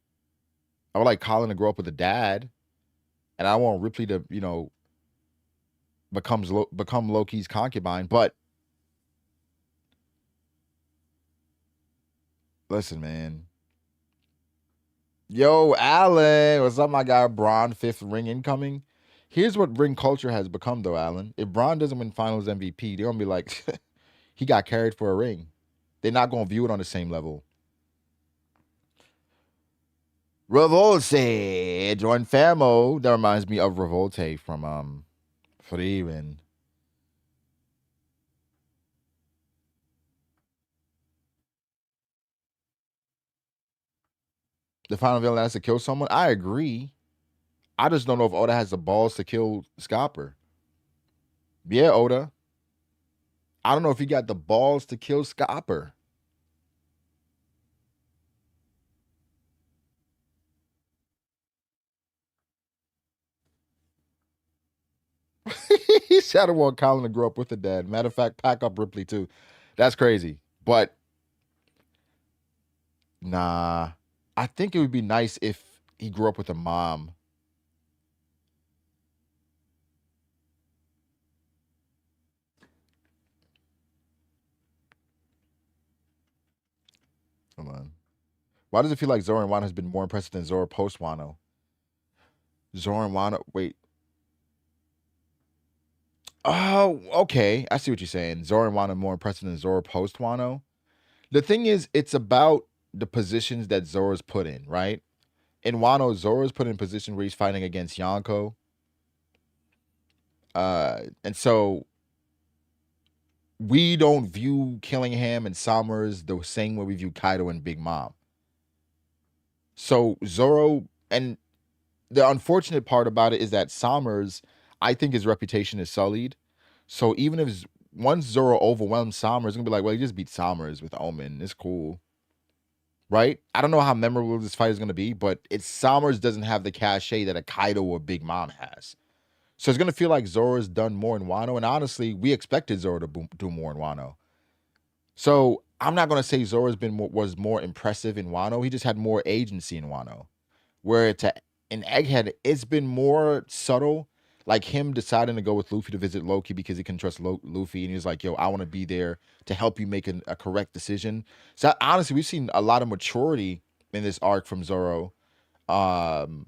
Speaker 1: I would like Colin to grow up with a dad, and I want Ripley to, become Loki's concubine. But listen, man. Yo, Alan, what's up, my guy? Braun, fifth ring incoming. Here's what ring culture has become, though, Alan. If Braun doesn't win Finals MVP, they're gonna be like, he got carried for a ring. They're not gonna view it on the same level. Revolte join Famo. That reminds me of Revolte from Froob and the final villain has to kill someone. I agree. I just don't know if Oda has the balls to kill Scopper. Yeah, Oda. I don't know if he got the balls to kill Scopper. He said I want Colin to grow up with a dad. Matter of fact, pack up Ripley too. That's crazy. But nah. I think it would be nice if he grew up with a mom. Hold on. Why does it feel like Zoro and Wano has been more impressive than Zoro post Wano? Zoro and Wano, wait. Oh, okay. I see what you're saying. Zoro and Wano more impressive than Zoro post Wano. The thing is, it's about the positions that Zoro's put in, right? In Wano, Zoro's put in position where he's fighting against Yonko. And so we don't view Killingham and Summers the same way we view Kaido and Big Mom. So Zoro, and the unfortunate part about it is that Summers, I think his reputation is sullied. So even if once Zoro overwhelms Somers, it's gonna be like, well, he just beat Somers with Omen. It's cool. Right? I don't know how memorable this fight is gonna be, but it's Somers doesn't have the cachet that a Kaido or Big Mom has. So it's gonna feel like Zoro's done more in Wano, and honestly, we expected Zoro to do more in Wano. So I'm not gonna say Zoro's was more impressive in Wano. He just had more agency in Wano. Where in Egghead, it's been more subtle, like him deciding to go with Luffy to visit Loki because he can trust Luffy, and he's like, "Yo, I want to be there to help you make a correct decision." So honestly, we've seen a lot of maturity in this arc from Zoro. Um,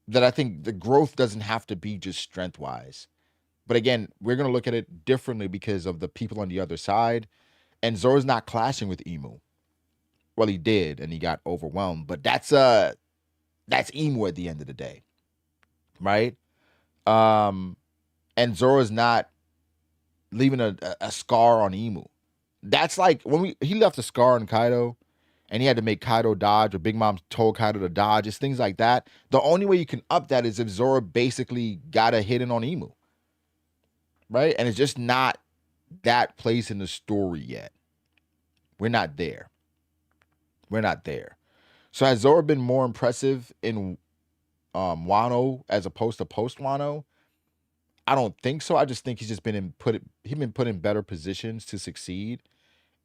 Speaker 1: that I think the growth doesn't have to be just strength wise. But again, we're gonna look at it differently because of the people on the other side. And Zoro's not clashing with Emu. Well, he did, and he got overwhelmed. But that's Emu at the end of the day, right? And Zoro's not leaving a scar on Emu. That's like when he left a scar on Kaido, and he had to make Kaido dodge, or Big Mom told Kaido to dodge. It's things like that. The only way you can up that is if Zoro basically got a hit in on Emu, right? And it's just not that place in the story yet. We're not there. We're not there. So has Zoro been more impressive in Wano as opposed to post Wano? I don't think so. I just think he's just been put in better positions to succeed,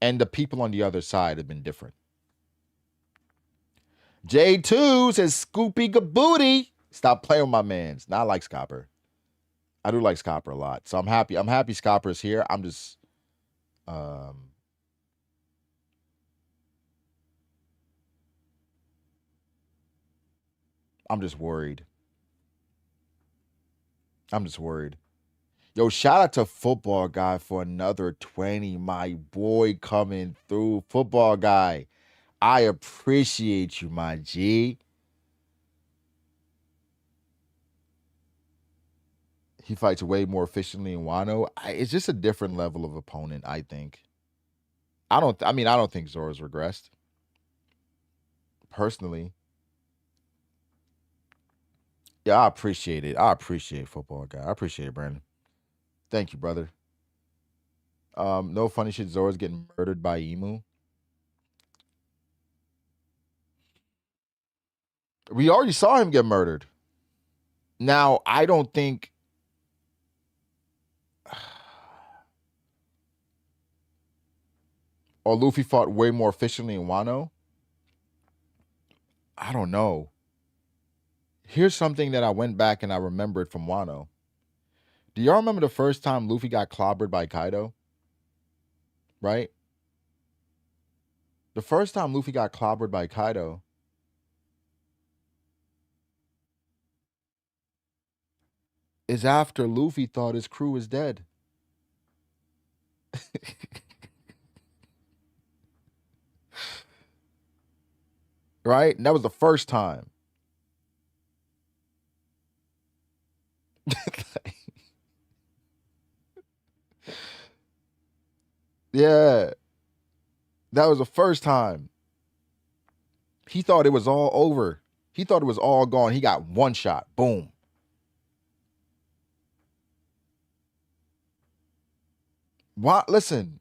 Speaker 1: and the people on the other side have been different. J2 says Scoopy Gabooty. Stop playing with my mans. Not like Scopper. I do like Scopper a lot, so I'm happy. I'm happy Scopper's here. I'm just worried. I'm just worried. Yo, shout out to Football Guy for another 20. My boy coming through. Football Guy, I appreciate you, my G. He fights way more efficiently in Wano. It's just a different level of opponent, I think. I don't think Zoro's regressed. Personally. Yeah, I appreciate it. I appreciate Football Guy. I appreciate it, Brandon. Thank you, brother. No funny shit. Zoro's getting murdered by Emu. We already saw him get murdered. Now, I don't think or Luffy fought way more efficiently in Wano. I don't know. Here's something that I went back and I remembered from Wano. Do y'all remember the first time Luffy got clobbered by Kaido? Right? The first time Luffy got clobbered by Kaido is after Luffy thought his crew was dead. Right? And that was the first time. Yeah. That was the first time. He thought it was all over. He thought it was all gone. He got one shot. Boom. Why? Listen,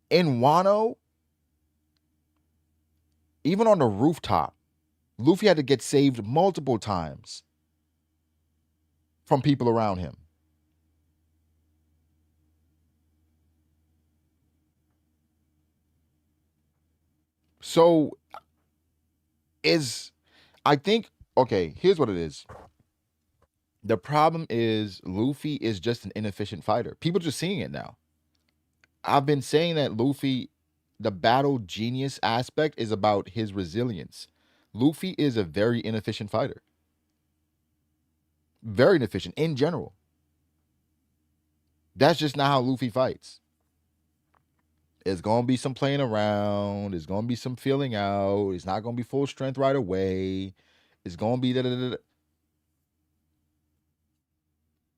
Speaker 1: in Wano, even on the rooftop, Luffy had to get saved multiple times from people around him. So I think, okay, here's what it is. The problem is Luffy is just an inefficient fighter. People are just seeing it now. I've been saying that Luffy, the battle genius aspect is about his resilience. Luffy is a very inefficient fighter. Very inefficient in general. That's just not how Luffy fights. It's going to be some playing around. It's going to be some feeling out. It's not going to be full strength right away. It's going to be da-da-da-da.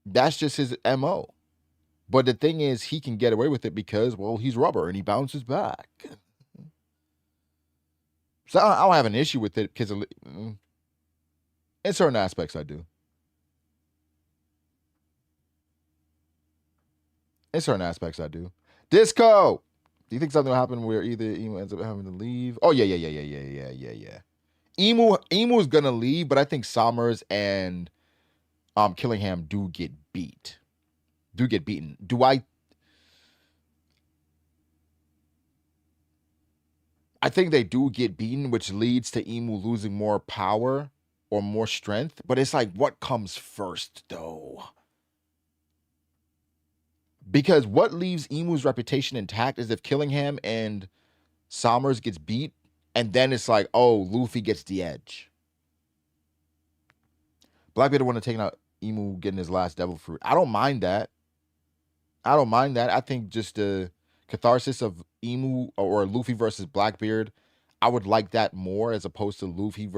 Speaker 1: That's just his MO. But the thing is, he can get away with it because, well, he's rubber and he bounces back. So I don't have an issue with it because in certain aspects I do. In certain aspects, I do. Disco. Do you think something will happen where either Emu ends up having to leave? Oh yeah. Emu is gonna leave, but I think Summers and Killingham do get beat. Do get beaten. I think they do get beaten, which leads to Emu losing more power or more strength. But it's like, what comes first, though? Because what leaves Emu's reputation intact is if Killingham and Summers gets beat, and then it's like, oh, Luffy gets the edge. Blackbeard want to take out Emu getting his last devil fruit. I don't mind that. I think just the catharsis of Emu or Luffy versus Blackbeard, I would like that more as opposed to Luffy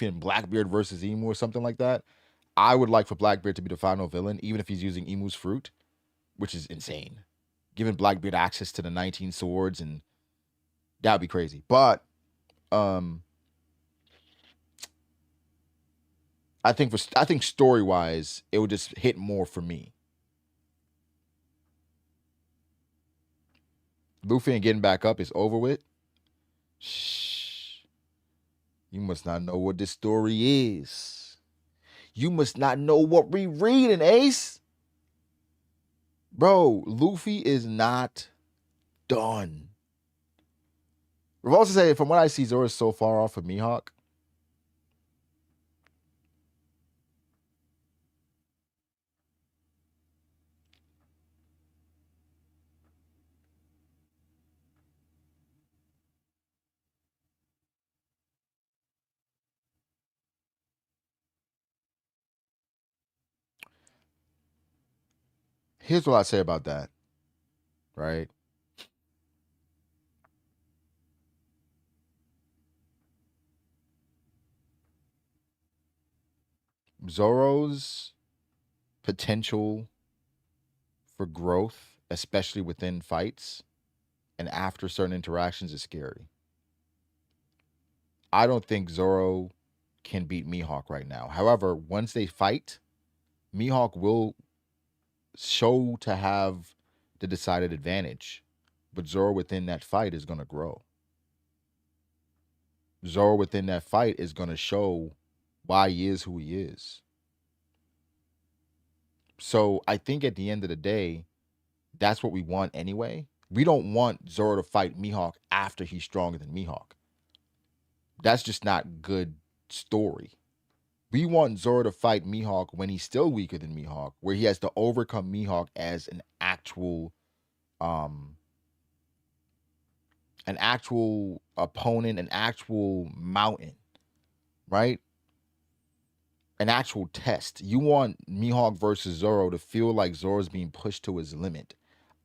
Speaker 1: and Blackbeard versus Emu or something like that. I would like for Blackbeard to be the final villain, even if he's using Emu's fruit, which is insane. Giving Blackbeard access to the 19 swords, and that'd be crazy. But I think story wise, it would just hit more for me. Luffy and getting back up is over with. Shh. You must not know what this story is. You must not know what we reading, Ace. Bro, Luffy is not done. Revolta say, from what I see, Zoro is so far off of Mihawk. Here's what I say about that, right? Zoro's potential for growth, especially within fights and after certain interactions, is scary. I don't think Zoro can beat Mihawk right now. However, once they fight, Mihawk will show to have the decided advantage. But Zoro within that fight is going to grow. Zoro within that fight is going to show why he is who he is. So I think at the end of the day, that's what we want anyway. We don't want Zoro to fight Mihawk after he's stronger than Mihawk. That's just not good story. We want Zoro to fight Mihawk when he's still weaker than Mihawk, where he has to overcome Mihawk as an actual opponent, an actual mountain, right? An actual test. You want Mihawk versus Zoro to feel like Zoro's being pushed to his limit.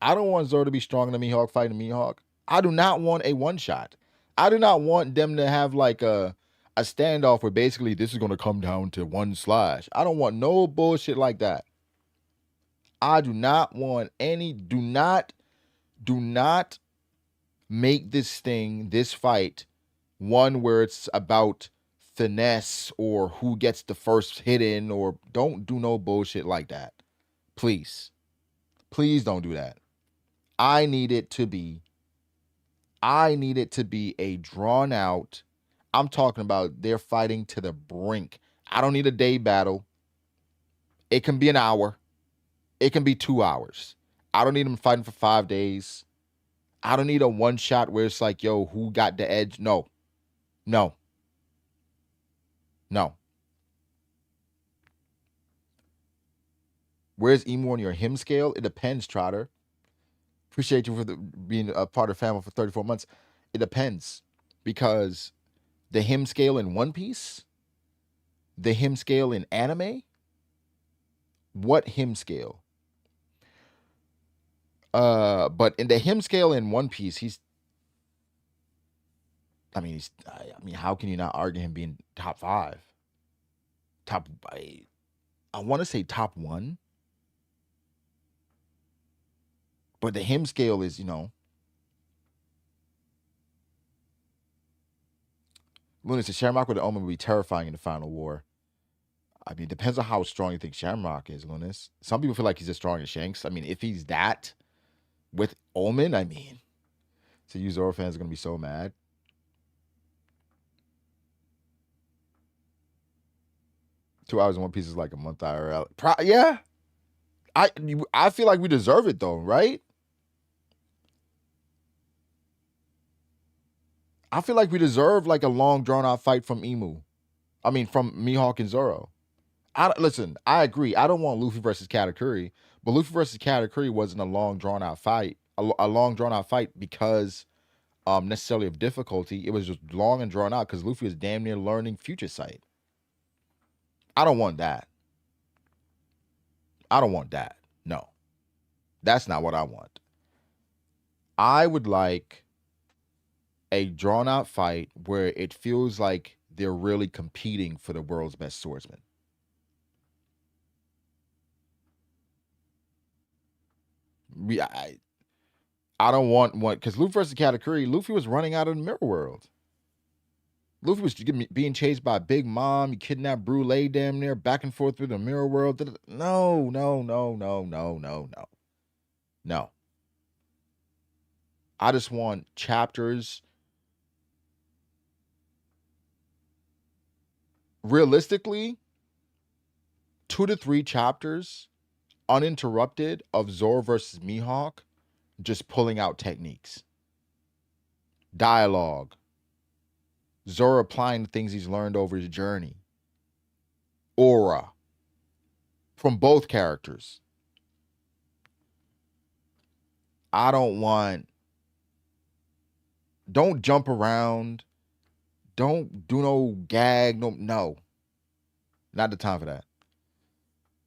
Speaker 1: I don't want Zoro to be stronger than Mihawk fighting Mihawk. I do not want a one shot. I do not want them to have like a standoff where basically this is going to come down to one slash. I don't want no bullshit like that. I do not want any, do not make this fight, one where it's about finesse or who gets the first hit in, or don't do no bullshit like that. Please. Please don't do that. I need it to be a drawn out. I'm talking about they're fighting to the brink. I don't need a day battle. It can be an hour. It can be 2 hours. I don't need them fighting for 5 days. I don't need a one shot where it's like, yo, who got the edge? No. Where's Emu on your him scale? It depends, Trotter. Appreciate you for being a part of the family for 34 months. It depends, because the him scale in One Piece, the him scale in anime, what him scale? But in the him scale in One Piece, how can you not argue him being top 5? I want to say top 1. But the him scale is, Luna says Shamrock with the Omen would be terrifying in the final war. I mean, it depends on how strong you think Shamrock is, Lunas. Some people feel like he's as strong as Shanks. I mean, if he's that, with Omen, I mean, so you Zoro fans are gonna be so mad. 2 hours in One Piece is like a month IRL. Yeah, I feel like we deserve it though, right? I feel like we deserve like a long drawn out fight from Emu. I mean, from Mihawk and Zoro. Listen, I agree. I don't want Luffy versus Katakuri, but Luffy versus Katakuri wasn't a long drawn out fight. A long drawn out fight because necessarily of difficulty. It was just long and drawn out because Luffy was damn near learning Future Sight. I don't want that. I don't want that. No, that's not what I want. I would like a drawn out fight where it feels like they're really competing for the world's best swordsman. I don't want one because Luffy versus Katakuri, Luffy was running out of the mirror world. Luffy was being chased by Big Mom. He kidnapped Brule damn near back and forth through the mirror world. No, no, no, no, no, no, no. No. I just want chapters. Realistically, 2 to 3 chapters uninterrupted of Zoro versus Mihawk just pulling out techniques. Dialogue. Zoro applying the things he's learned over his journey. Aura. From both characters. I don't want. Don't jump around. Don't do no gag. No. Not the time for that.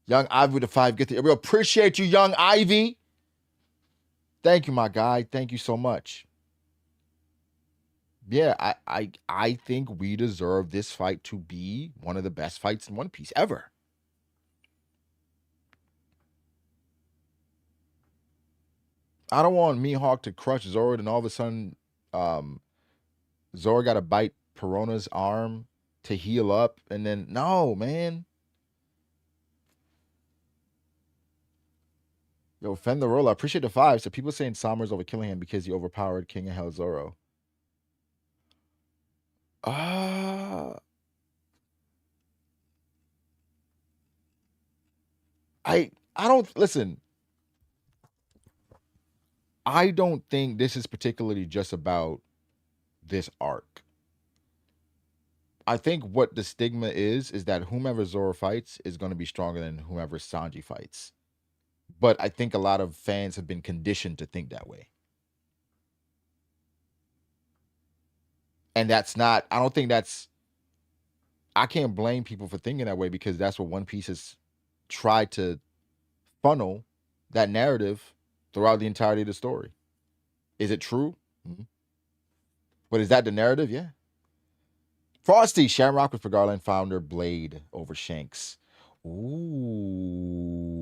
Speaker 1: Young Ivy with the 5. Get the. We appreciate you, Young Ivy. Thank you, my guy. Thank you so much. Yeah, I think we deserve this fight to be one of the best fights in One Piece ever. I don't want Mihawk to crush Zoro and all of a sudden Zoro got to bite Perona's arm to heal up and then no, man. Yo, Fend the Roll. I appreciate the 5. So people saying Sommer's over killing him because he overpowered King of Hell Zoro. I don't listen. I don't think this is particularly just about this arc. I think what the stigma is that whomever Zoro fights is going to be stronger than whomever Sanji fights. But I think a lot of fans have been conditioned to think that way. And that's not, I don't think that's, I can't blame people for thinking that way because that's what One Piece has tried to funnel that narrative throughout the entirety of the story. Is it true? Mm-hmm. But is that the narrative? Yeah. Frosty, Shamrock with Garland founder Blade over Shanks. Ooh.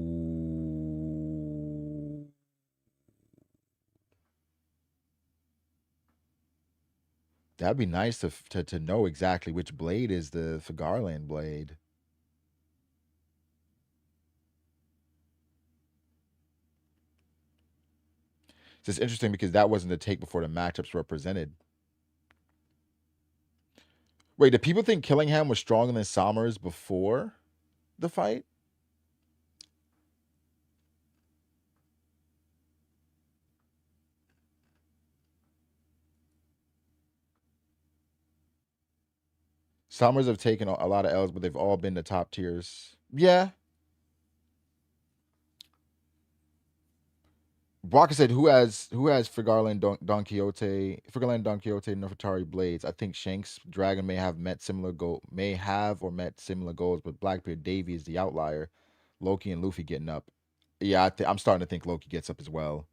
Speaker 1: That'd be nice to know exactly which blade is the Garland blade. It's just interesting because that wasn't the take before the matchups were presented. Wait, do people think Killingham was stronger than Sommers before the fight? Sommers have taken a lot of L's, but they've all been the top tiers. Yeah. Barker said, "Who has Fergarland, Don Quixote, Don Quixote, Nefertari blades? I think Shanks Dragon may have or met similar goals, but Blackbeard Davy is the outlier. Loki and Luffy getting up. Yeah, I'm starting to think Loki gets up as well.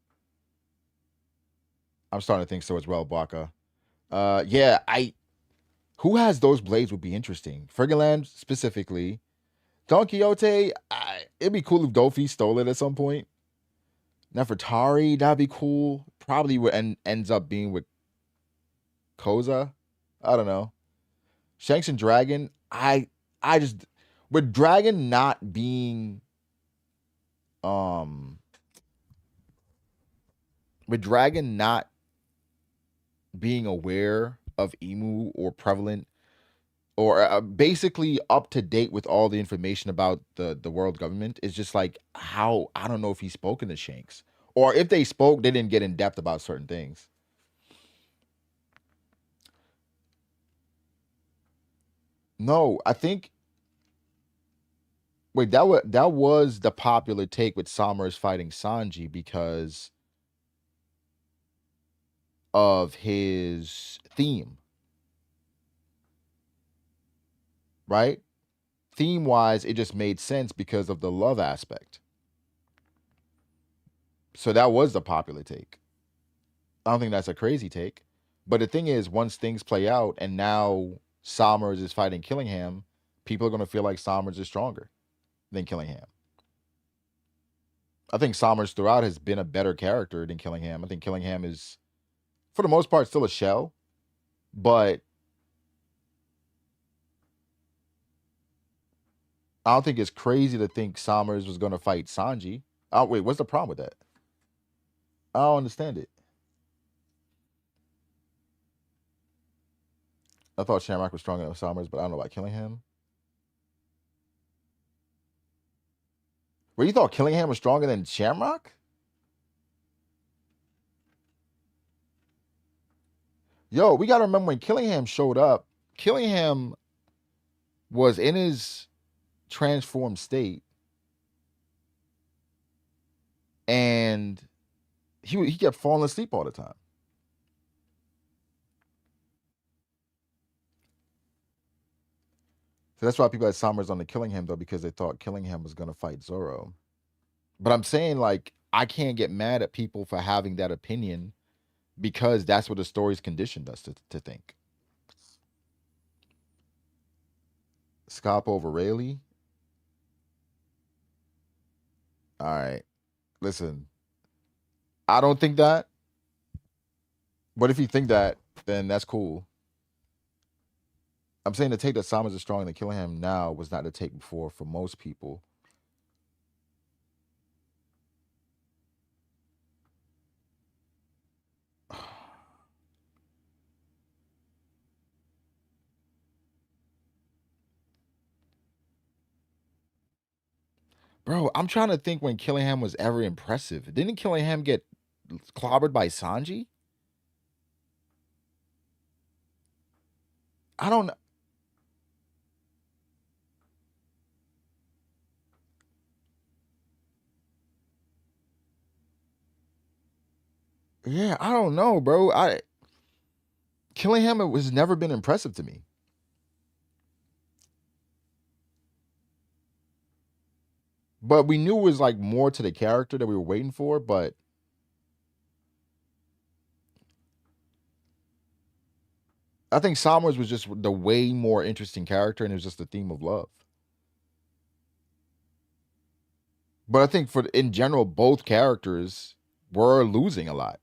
Speaker 1: I'm starting to think so as well, Barker. Yeah, who has those blades would be interesting. Fergaland specifically. Don Quixote, it'd be cool if Dofi stole it at some point. Nefertari, that'd be cool. Probably ends up being with Koza. I don't know. Shanks and Dragon, I just with Dragon not being with Dragon not being aware of Emu or prevalent or basically up to date with all the information about the world government is just like how I don't know if he's spoken to Shanks or if they spoke, they didn't get in depth about certain things. No, I think wait that was the popular take with Summers fighting Sanji because of his theme, right? Theme wise, it just made sense because of the love aspect. So that was the popular take. I don't think that's a crazy take. But the thing is, once things play out and now Summers is fighting Killingham, people are going to feel like Summers is stronger than Killingham. I think Summers throughout has been a better character than Killingham. I think Killingham is, for the most part, still a shell, but I don't think it's crazy to think Summers was going to fight Sanji. Oh, wait, what's the problem with that? I don't understand it. I thought Shamrock was stronger than Summers, but I don't know about Killingham. Where you thought Killingham was stronger than Shamrock? Yo, we gotta remember when Killingham showed up, Killingham was in his transformed state, and he kept falling asleep all the time. So that's why people had Summers on the Killingham though, because they thought Killingham was gonna fight Zoro. But I'm saying like I can't get mad at people for having that opinion because that's what the story's conditioned us to think. Scape over Rayleigh. All right. Listen, I don't think that. But if you think that, then that's cool. I'm saying the take that Summers is stronger than Killingham now was not the take before for most people. Bro, I'm trying to think when Killingham was ever impressive. Didn't Killingham get clobbered by Sanji? I don't. Yeah, I don't know, bro. Killingham has never been impressive to me. But we knew it was like more to the character that we were waiting for. But I think Summers was just the way more interesting character, and it was just the theme of love. But I think for in general, both characters were losing a lot.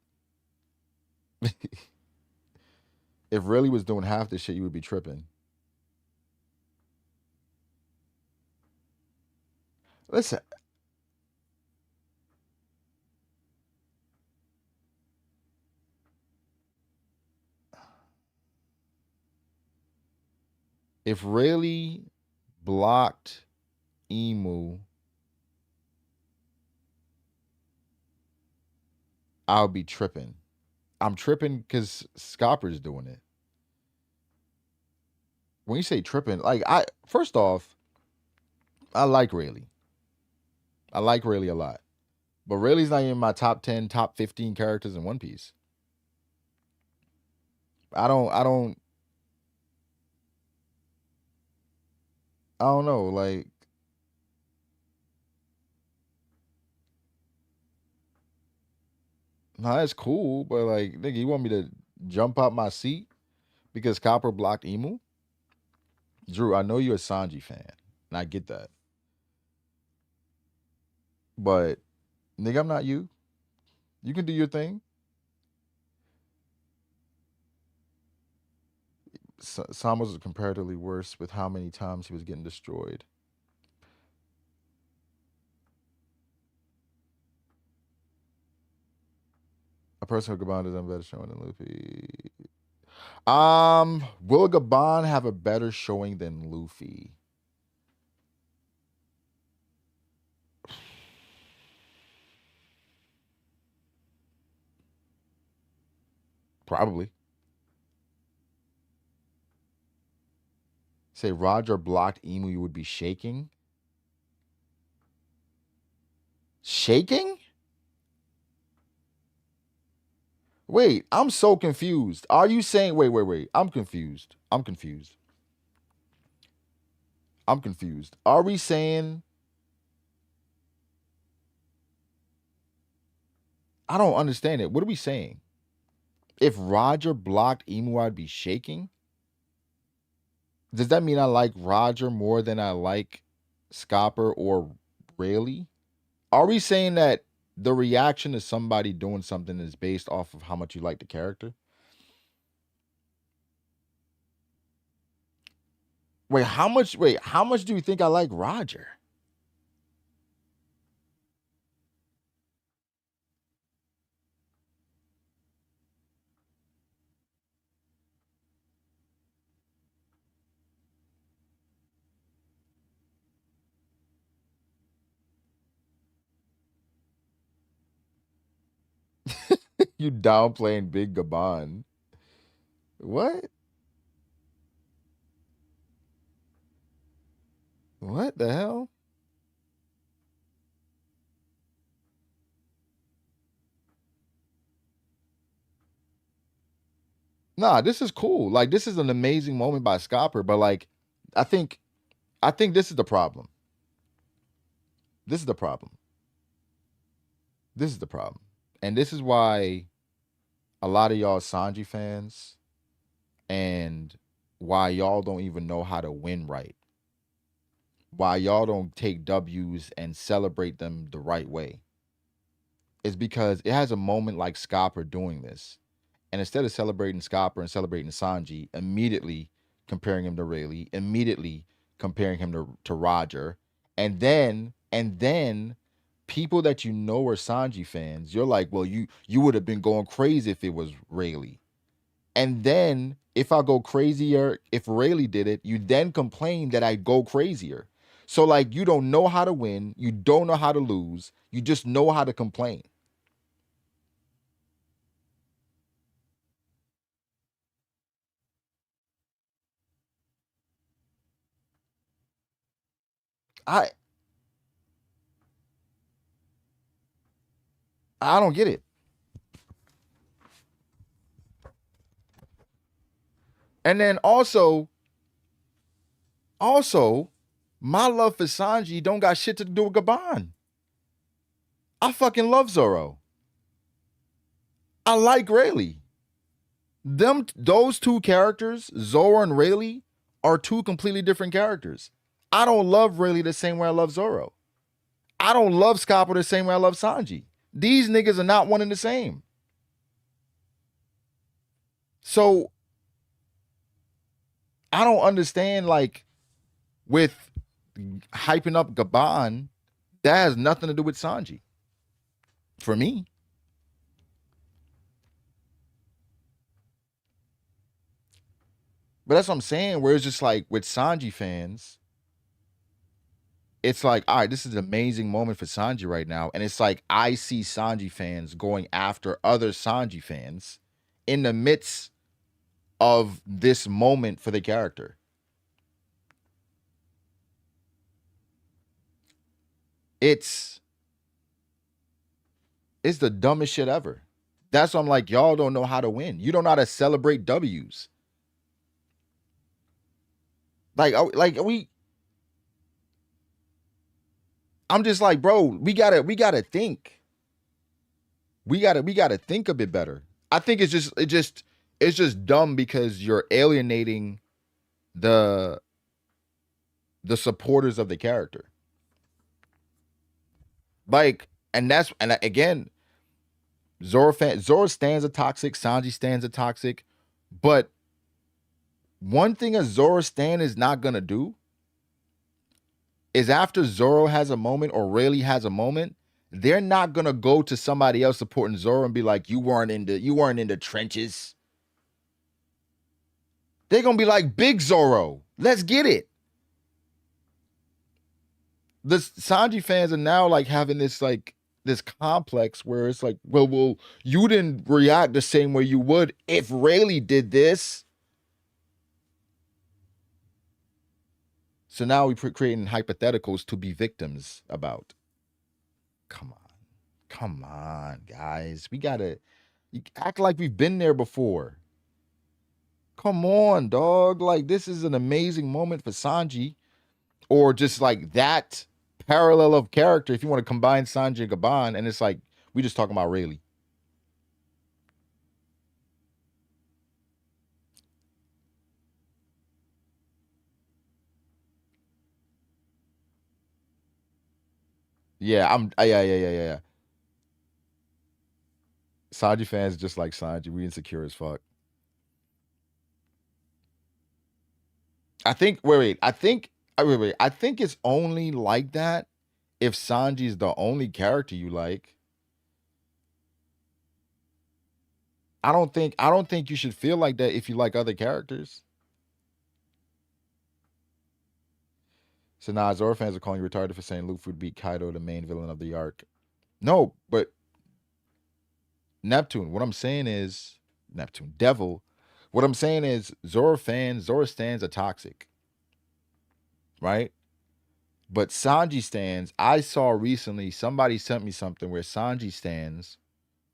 Speaker 1: If really was doing half the shit, you would be tripping. Listen, if Rayleigh blocked Emu, I'll be tripping. I'm tripping because Scopper's doing it. When you say tripping, like I first off, I like Rayleigh. I like Rayleigh a lot. But Rayleigh's not in my top 10, top 15 characters in One Piece. I don't know. Like, nah, that's cool, but like, nigga, you want me to jump out my seat because Copper blocked Emu? Drew, I know you're a Sanji fan, and I get that. But nigga, I'm not you. You can do your thing. Sam was comparatively worse with how many times he was getting destroyed. A person who Gabon does have a better showing than Luffy. Will Gabon have a better showing than Luffy? Probably. Say Roger blocked Emu, you would be shaking. Shaking? Wait, I'm so confused. Are you saying wait. I'm confused. I'm confused. I'm confused. Are we saying I don't understand it. What are we saying? If Roger blocked Emu, I'd be shaking? Does that mean I like Roger more than I like Scopper or Rayleigh? Are we saying that the reaction to somebody doing something is based off of how much you like the character? How much do you think I like Roger? You downplaying Big Gabon. What? What the hell? Nah, this is cool. Like this is an amazing moment by Scopper, but like I think I think this is the problem. This is the problem. This is the problem. And this is why a lot of y'all Sanji fans and why y'all don't even know how to win right. Why y'all don't take W's and celebrate them the right way is because it has a moment like Scopper doing this. And instead of celebrating Scopper and celebrating Sanji, immediately comparing him to Rayleigh, immediately comparing him to Roger, and then people that you know are Sanji fans, you're like, well, you would have been going crazy if it was Rayleigh. And then if I go crazier, if Rayleigh did it, you then complain that I go crazier. So like you don't know how to win, you don't know how to lose, you just know how to complain. I I don't get it. And then also, my love for Sanji don't got shit to do with Gabon. I fucking love Zoro. I like Rayleigh. Those two characters, Zoro and Rayleigh, are two completely different characters. I don't love Rayleigh the same way I love Zoro. I don't love Scopper the same way I love Sanji. These niggas are not one and the same. So I don't understand like with hyping up Gabon, that has nothing to do with Sanji. For me. But that's what I'm saying. Where it's just like with Sanji fans, it's like, all right, this is an amazing moment for Sanji right now. And it's like, I see Sanji fans going after other Sanji fans in the midst of this moment for the character. It's it's the dumbest shit ever. That's why I'm like, y'all don't know how to win. You don't know how to celebrate W's. Like we I'm just like, bro, we gotta think. We gotta think a bit better. I think it's just dumb because you're alienating the the supporters of the character. Like, and again, Zoro stands a toxic, Sanji stands a toxic, but one thing a Zoro stand is not gonna do is after Zoro has a moment or Rayleigh has a moment, they're not gonna go to somebody else supporting Zoro and be like, you weren't in the trenches. They're gonna be like, big Zoro, let's get it. The Sanji fans are now like having this complex where it's like, well, you didn't react the same way you would if Rayleigh did this. So now we're creating hypotheticals to be victims about. Come on, guys. We gotta act like we've been there before. Come on, dog. Like, this is an amazing moment for Sanji, or just like that parallel of character. If you want to combine Sanji and Gaban, and it's like we just talking about Rayleigh. Yeah, yeah. Sanji fans just like Sanji. We insecure as fuck. I think. Wait. I think. Wait. I think it's only like that if Sanji's the only character you like. I don't think. I don't think you should feel like that if you like other characters. So now Zoro fans are calling you retarded for saying Luffy would beat Kaido, the main villain of the arc. No, but Neptune. What I'm saying is Neptune Devil. What I'm saying is Zoro stands are toxic, right? But Sanji stands, I saw recently, somebody sent me something where Sanji stands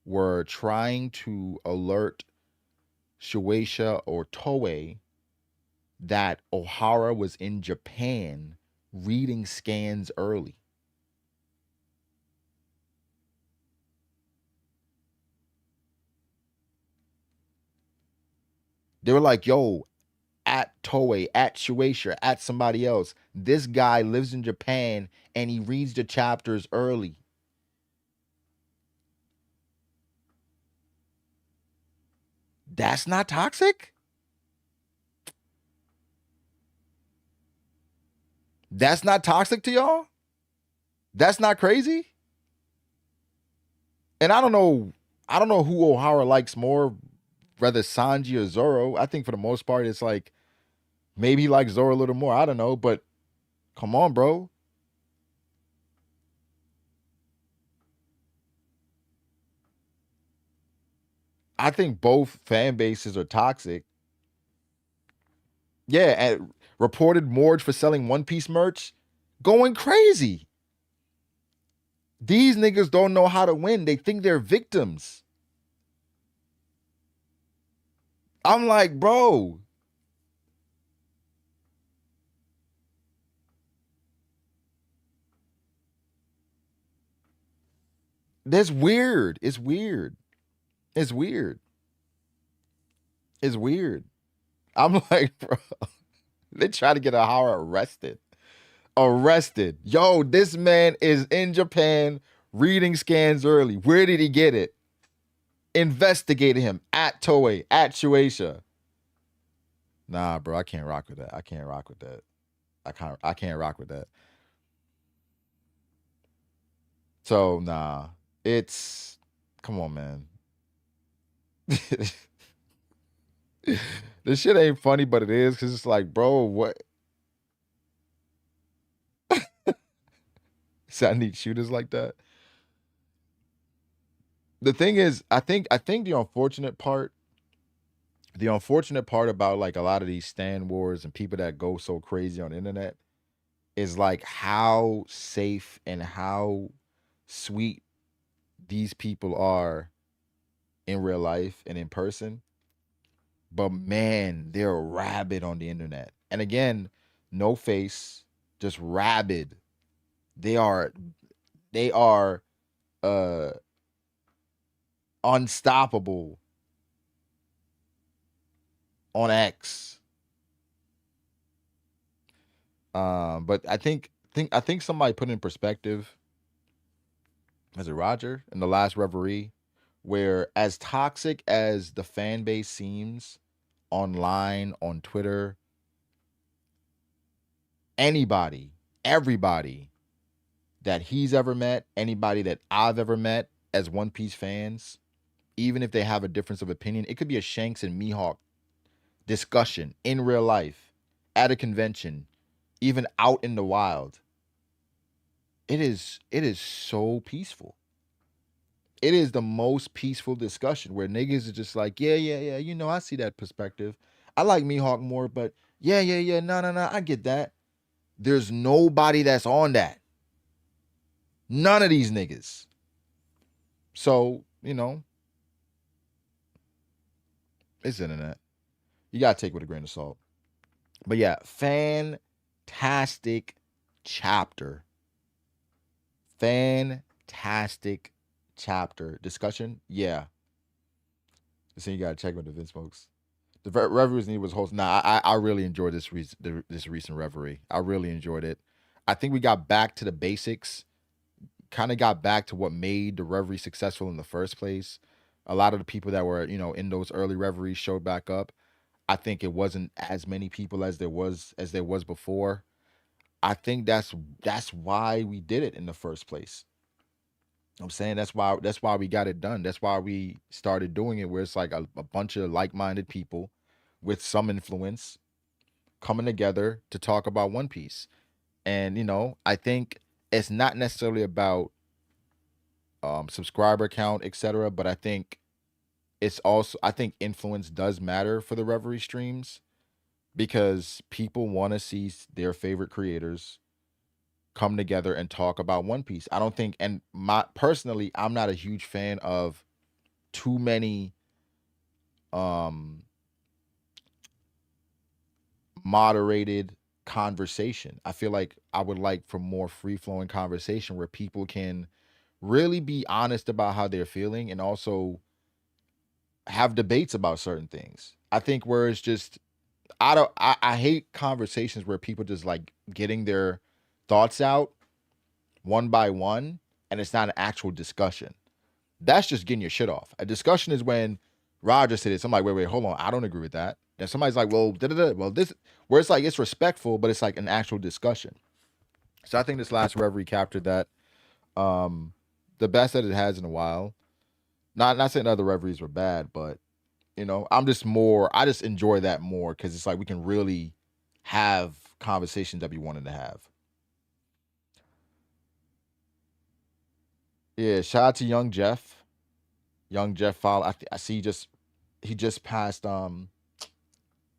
Speaker 1: were trying to alert Shueisha or Toei that Ohara was in Japan reading scans early. They were like, yo, at Toei, at Shueisha, at somebody else, this guy lives in Japan and he reads the chapters early. That's not toxic? That's not toxic to y'all? That's not crazy? And I don't know who Ohara likes more, whether Sanji or Zoro. I think for the most part it's like maybe he likes Zoro a little more. I don't know, but come on, bro. I think both fan bases are toxic. Yeah, and reported Morge for selling One Piece merch, going crazy. These niggas don't know how to win. They think they're victims. I'm like, bro. That's weird. It's weird. It's weird. It's weird. I'm like, bro. They try to get Ohara arrested. Arrested. Yo, this man is in Japan reading scans early. Where did he get it? Investigated him at Toei, at Shueisha. Nah, bro, I can't rock with that. I can't rock with that. I can't rock with that. So nah. It's come on, man. This shit ain't funny, but it is because it's like, bro, what? So I need shooters like that. The thing is, I think the unfortunate part about like a lot of these stand wars and people that go so crazy on the internet is like how safe and how sweet these people are in real life and in person. But man, they're rabid on the internet. And again, no face, just rabid. They are they are uh unstoppable on X. But I think somebody put in perspective, as a Roger in the last reverie, where as toxic as the fan base seems online, on Twitter, anybody, everybody that he's ever met, anybody that I've ever met as One Piece fans, even if they have a difference of opinion. It could be a Shanks and Mihawk discussion in real life, at a convention, even out in the wild. It is so peaceful. It is the most peaceful discussion where niggas are just like, yeah, yeah, yeah, I see that perspective. I like Mihawk more, but yeah, yeah, yeah, no, no, no, I get that. There's nobody that's on that. None of these niggas. So, it's internet. You gotta take it with a grain of salt. But yeah, fantastic chapter. Fantastic chapter. Discussion? Yeah. So you gotta check with the Vince folks. The Reveries Need was hosting. Nah, I really enjoyed this recent Reverie. I really enjoyed it. I think we got back to the basics. Kind of got back to what made the Reverie successful in the first place. A lot of the people that were, in those early Reveries showed back up. I think it wasn't as many people as there was before. I think that's why we did it in the first place. I'm saying that's why we got it done. That's why we started doing it, where it's like a bunch of like-minded people with some influence coming together to talk about One Piece. And I think it's not necessarily about subscriber count, etc. But I think influence does matter for the Reverie streams, because people want to see their favorite creators come together and talk about One Piece. I don't think, and personally, I'm not a huge fan of too many um moderated conversation. I feel like I would like for more free flowing conversation where people can really be honest about how they're feeling and also have debates about certain things. I think where it's just I hate conversations where people just like getting their thoughts out one by one and it's not an actual discussion. That's just getting your shit off. A discussion is when Roger said this. I'm like, wait, hold on. I don't agree with that. And somebody's like, well, well, this, where it's like, it's respectful, but it's like an actual discussion. So I think this last Reverie captured that the best that it has in a while. Not saying other Reveries were bad, but I just enjoy that more because it's like we can really have conversations that we wanted to have. Yeah, shout out to Young Jeff. Young Jeff follow. I see he just passed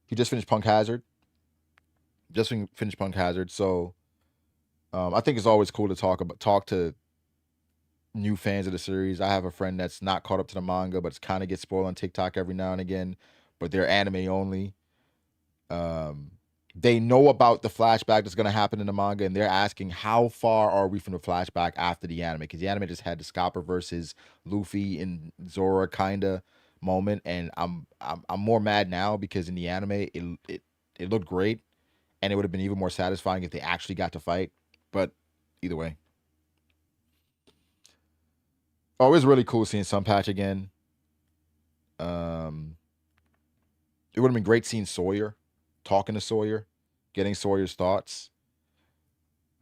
Speaker 1: he just finished Punk Hazard. Finished Punk Hazard. So I think it's always cool to talk to new fans of the series. I have a friend that's not caught up to the manga, but kind of gets spoiled on TikTok every now and again. But they're anime only. They know about the flashback that's going to happen in the manga, and they're asking how far are we from the flashback after the anime, because the anime just had the Scopper versus Luffy and Zora kind of moment, and I'm more mad now because in the anime it looked great, and it would have been even more satisfying if they actually got to fight. But either way, oh, it was really cool seeing Sunpatch again. Um, it would have been great seeing Sawyer, talking to Sawyer, getting Sawyer's thoughts.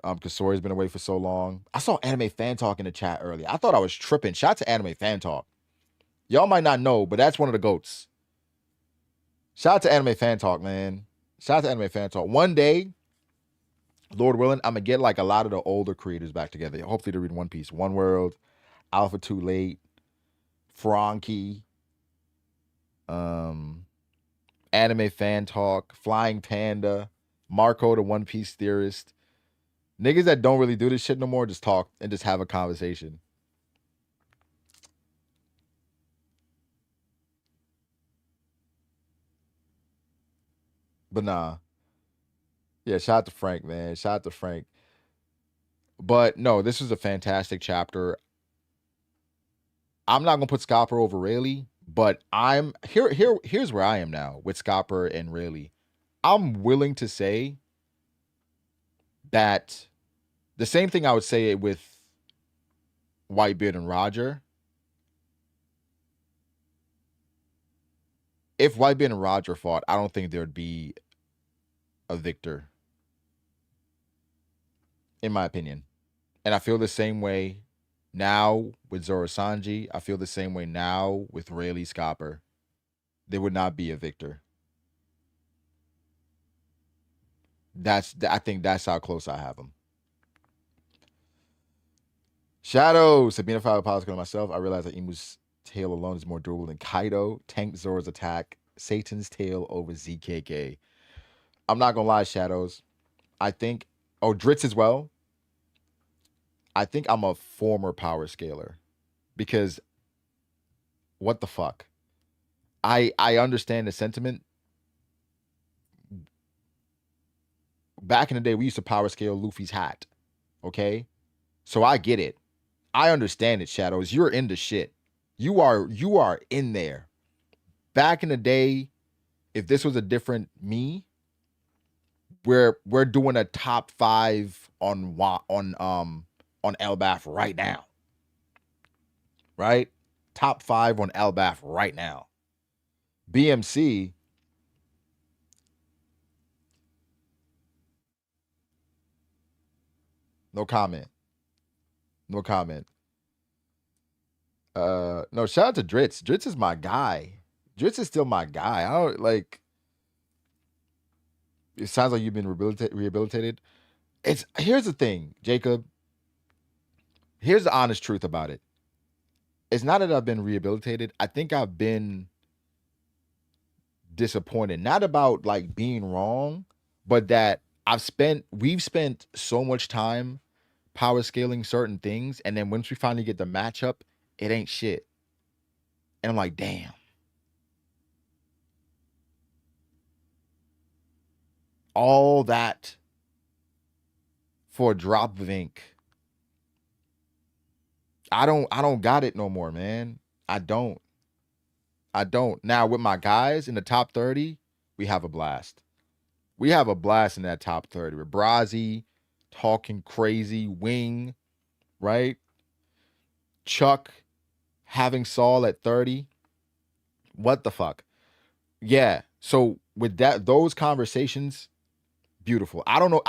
Speaker 1: Because Sawyer's been away for so long. I saw Anime Fan Talk in the chat earlier. I thought I was tripping. Shout out to Anime Fan Talk. Y'all might not know, but that's one of the GOATs. Shout out to Anime Fan Talk, man. Shout out to Anime Fan Talk. One day, Lord willing, I'm going to get like a lot of the older creators back together. Hopefully to read One Piece. One World, Alpha Too Late, Frankie, Anime Fan Talk, Flying Panda, Marco the One Piece Theorist. Niggas that don't really do this shit no more just talk and just have a conversation. But nah. Yeah, shout out to Frank, man. Shout out to Frank. But no, this was a fantastic chapter. I'm not gonna put Scopper over Rayleigh, but here's where I am now with Scopper and Rayleigh. I'm willing to say that the same thing I would say with Whitebeard and Roger. If Whitebeard and Roger fought, I don't think there'd be a victor, in my opinion. And I feel the same way now with Zoro Sanji. I feel the same way now with Rayleigh Scopper. There would not be a victor. I think that's how close I have him. Shadow, Sabina Fire Pilots to myself. I realize that Imu's tail alone is more durable than Kaido. Tank Zoro's attack. Satan's tail over ZKK. I'm not gonna lie, Shadows. I think Dritz as well. I think I'm a former power scaler because what the fuck? I understand the sentiment. Back in the day, we used to power scale Luffy's hat. Okay? So I get it. I understand it, Shadows. You're into shit. You are in there. Back in the day, if this was a different me, we're doing a top 5 on Elbaf right now. Right? Top 5 on Elbaf right now. BMC. No comment. No comment. No, shout out to Dritz. Dritz is my guy. Dritz is still my guy. I don't like. It sounds like you've been rehabilitated. Here's the thing, Jacob. Here's the honest truth about it. It's not that I've been rehabilitated. I think I've been disappointed. Not about like being wrong, but that we've spent so much time power scaling certain things, and then once we finally get the matchup, it ain't shit. And I'm like, damn. All that for a drop of ink. I don't got it no more, man. I don't. Now with my guys in the top 30, we have a blast. We have a blast in that top 30 with Brazi talking crazy, Wing, right? Chuck having Saul at 30. What the fuck? Yeah. So with those conversations, beautiful. I don't know.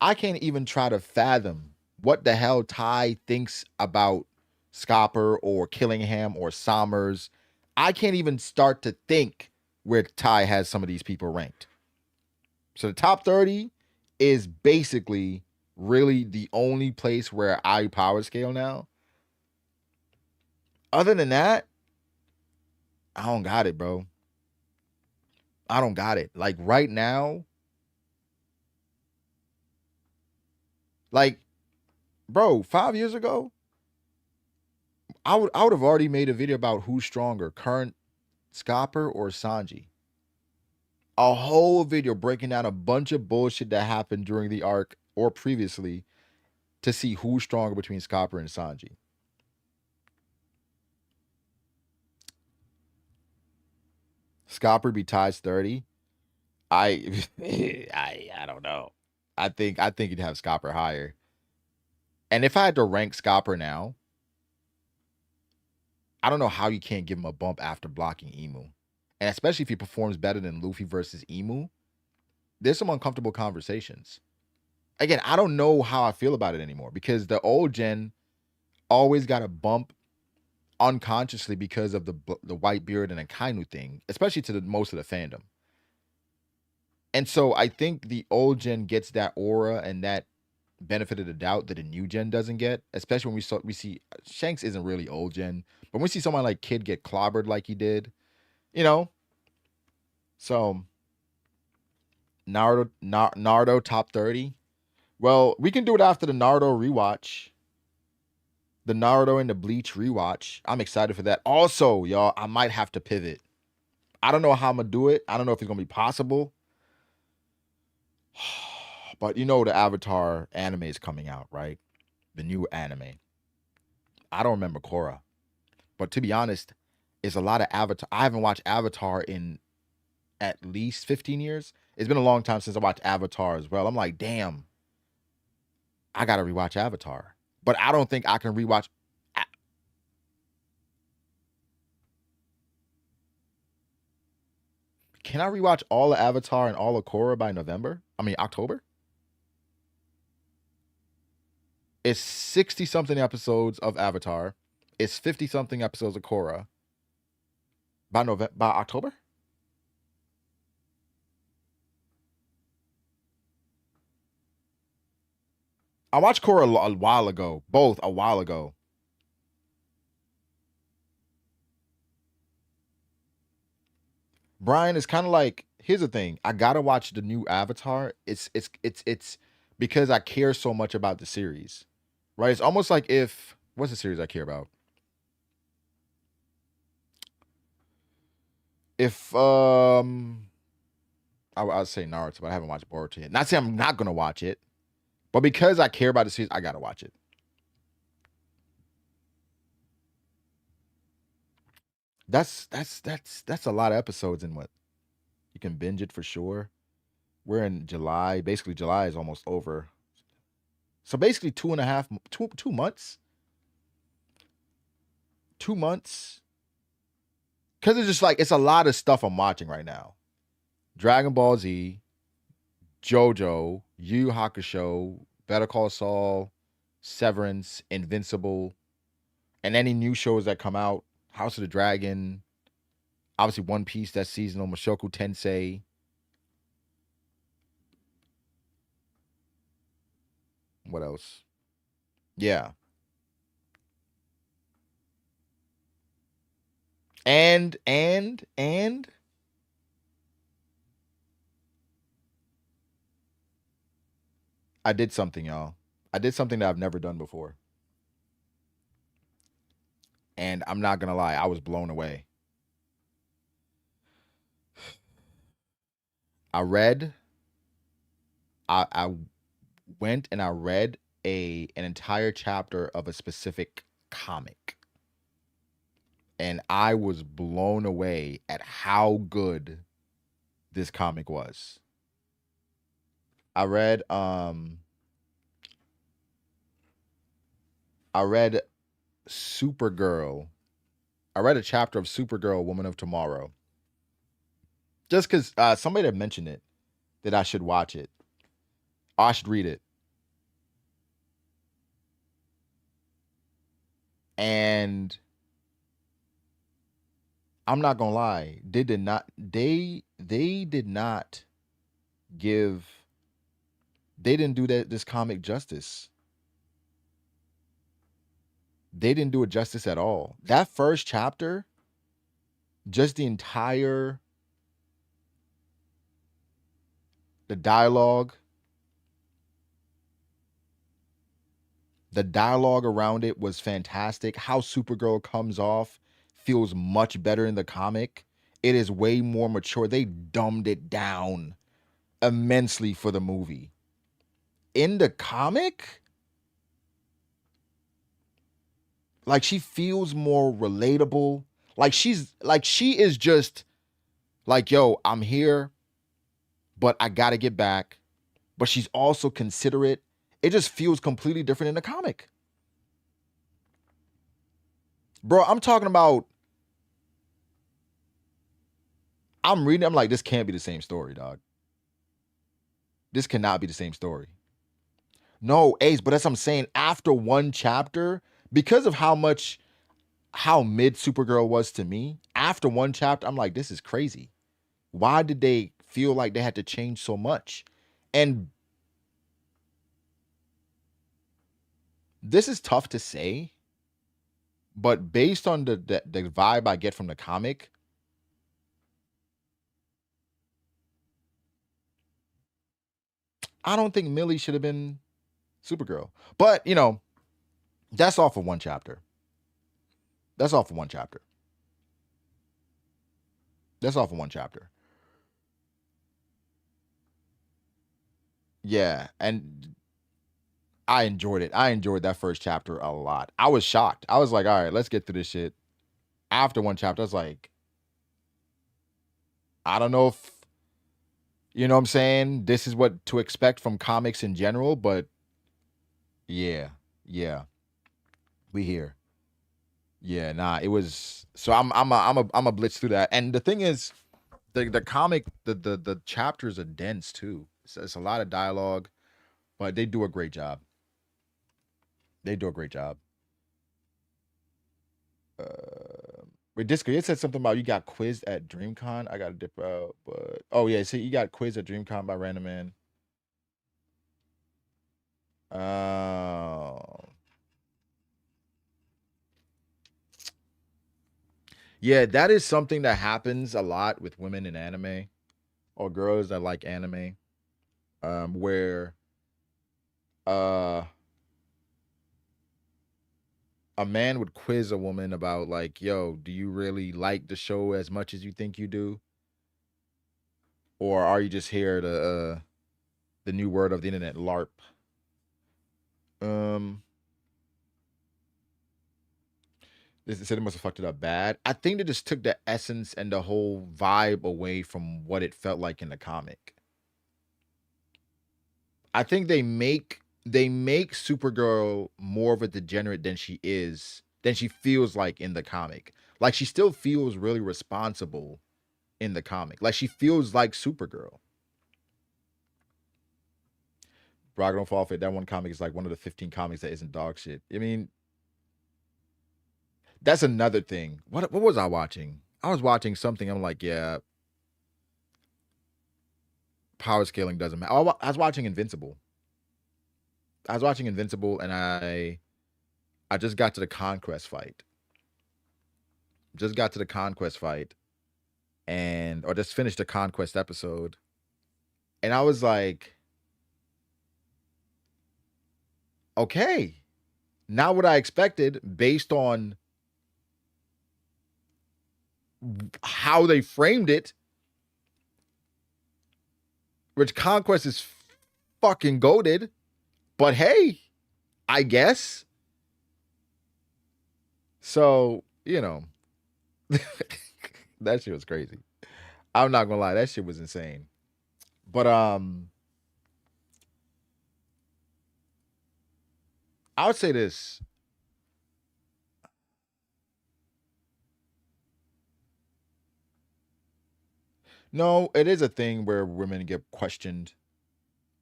Speaker 1: I can't even try to fathom what the hell Ty thinks about Scopper or Killingham or Sommers. I can't even start to think where Ty has some of these people ranked. So the top 30 is basically really the only place where I power scale now. Other than that, I don't got it, bro. I don't got it. Like right now, like, bro, 5 years ago, I would have already made a video about who's stronger, current Scopper or Sanji. A whole video breaking down a bunch of bullshit that happened during the arc or previously to see who's stronger between Scopper and Sanji. Scopper be Ty's 30. I don't know. I think you'd have Scopper higher. And if I had to rank Scopper now, I don't know how you can't give him a bump after blocking Emu. And especially if he performs better than Luffy versus Emu, there's some uncomfortable conversations. Again, I don't know how I feel about it anymore because the old gen always got a bump unconsciously because of the white beard and Akainu thing, especially to most of the fandom. And so I think the old gen gets that aura and that benefit of the doubt that the new gen doesn't get, especially when we see Shanks isn't really old gen, but when we see someone like Kid get clobbered like he did, you know. So Naruto top 30. Well, we can do it after the Naruto rewatch. The Naruto and the Bleach rewatch. I'm excited for that. Also, y'all, I might have to pivot. I don't know how I'm gonna do it. I don't know if it's gonna be possible. But you know the Avatar anime is coming out, right? The new anime. I don't remember Korra. But to be honest, it's a lot of Avatar. I haven't watched Avatar in at least 15 years. It's been a long time since I watched Avatar as well. I'm like, damn, I gotta rewatch Avatar. But I don't think I can rewatch. Can I rewatch all of Avatar and all of Korra by November? I mean October? It's 60 something episodes of Avatar. It's 50 something episodes of Korra. By October? I watched Korra a while ago. Both a while ago. Brian is kind of like, here's the thing. I gotta watch the new Avatar. It's because I care so much about the series. Right? It's almost like if what's the series I care about? If I'd say Naruto, but I haven't watched Boruto yet. Not saying I'm not gonna watch it, but because I care about the series, I gotta watch it. That's a lot of episodes in what you can binge it for sure. We're in July. Basically, July is almost over. So basically, 2.5 2 months. 2 months. Because it's just like it's a lot of stuff I'm watching right now. Dragon Ball Z, JoJo, Yu Yu Hakusho, Better Call Saul, Severance, Invincible, and any new shows that come out. House of the Dragon, obviously One Piece that seasonal, Mushoku Tensei. What else? Yeah. And I did something, y'all. I did something that I've never done before. And I'm not gonna lie, I was blown away. I read, I went and I read an entire chapter of a specific comic. And I was blown away at how good this comic was. I read I read Supergirl. I read a chapter of Supergirl, Woman of Tomorrow. Just because somebody had mentioned it, that I should watch it. I should read it. And I'm not gonna lie, they did not give they didn't do this comic justice. They didn't do it justice at all. That first chapter, just the dialogue, the dialogue around it was fantastic. How Supergirl comes off feels much better in the comic. It is way more mature. They dumbed it down immensely for the movie. In the comic, like she feels more relatable. She is just like, yo, I'm here, but I gotta get back. But she's also considerate. It just feels completely different in the comic. Bro, I'm talking about I'm reading, I'm like, this can't be the same story, dog. This cannot be the same story. No, Ace, but that's what I'm saying. After one chapter, because of how mid Supergirl was to me, after one chapter, I'm like, this is crazy. Why did they feel like they had to change so much? And this is tough to say, but based on the vibe I get from the comic, I don't think Millie should have been Supergirl. But, that's all for one chapter. That's all for one chapter. That's all for one chapter. Yeah, and I enjoyed it. I enjoyed that first chapter a lot. I was shocked. I was like, all right, let's get through this shit. After one chapter, I was like, I don't know if, you know what I'm saying? This is what to expect from comics in general, but yeah, yeah, we here. Yeah, nah, it was so I'm a blitz through that. And the thing is, the comic, the chapters are dense too. It's a lot of dialogue, but they do a great job. They do a great job. Wait, Disco, you said something about you got quizzed at DreamCon. I got to dip out, but oh yeah, see, you got quizzed at DreamCon by Random Man. Oh, yeah, that is something that happens a lot with women in anime or girls that like anime, where uh a man would quiz a woman about like, yo, do you really like the show as much as you think you do, or are you just here to the new word of the internet, LARP? Um, they said it must have fucked it up bad. I think they just took the essence and the whole vibe away from what it felt like in the comic. I think they make Supergirl more of a degenerate than she is, than she feels like in the comic. Like she still feels really responsible in the comic. Like she feels like Supergirl. Brago, don't fall for it. That one comic is like one of the 15 comics that isn't dog shit. I mean, that's another thing. What was I watching? I was watching something. I'm like, yeah, power scaling doesn't matter. I was watching Invincible. I was watching Invincible, and I just got to the Conquest fight. Just got to the Conquest fight, and or just finished the Conquest episode, and I was like, okay, not what I expected based on how they framed it. Which Conquest is fucking goated, but hey, I guess. So, that shit was crazy. I'm not gonna lie, that shit was insane. But I would say this. No, it is a thing where women get questioned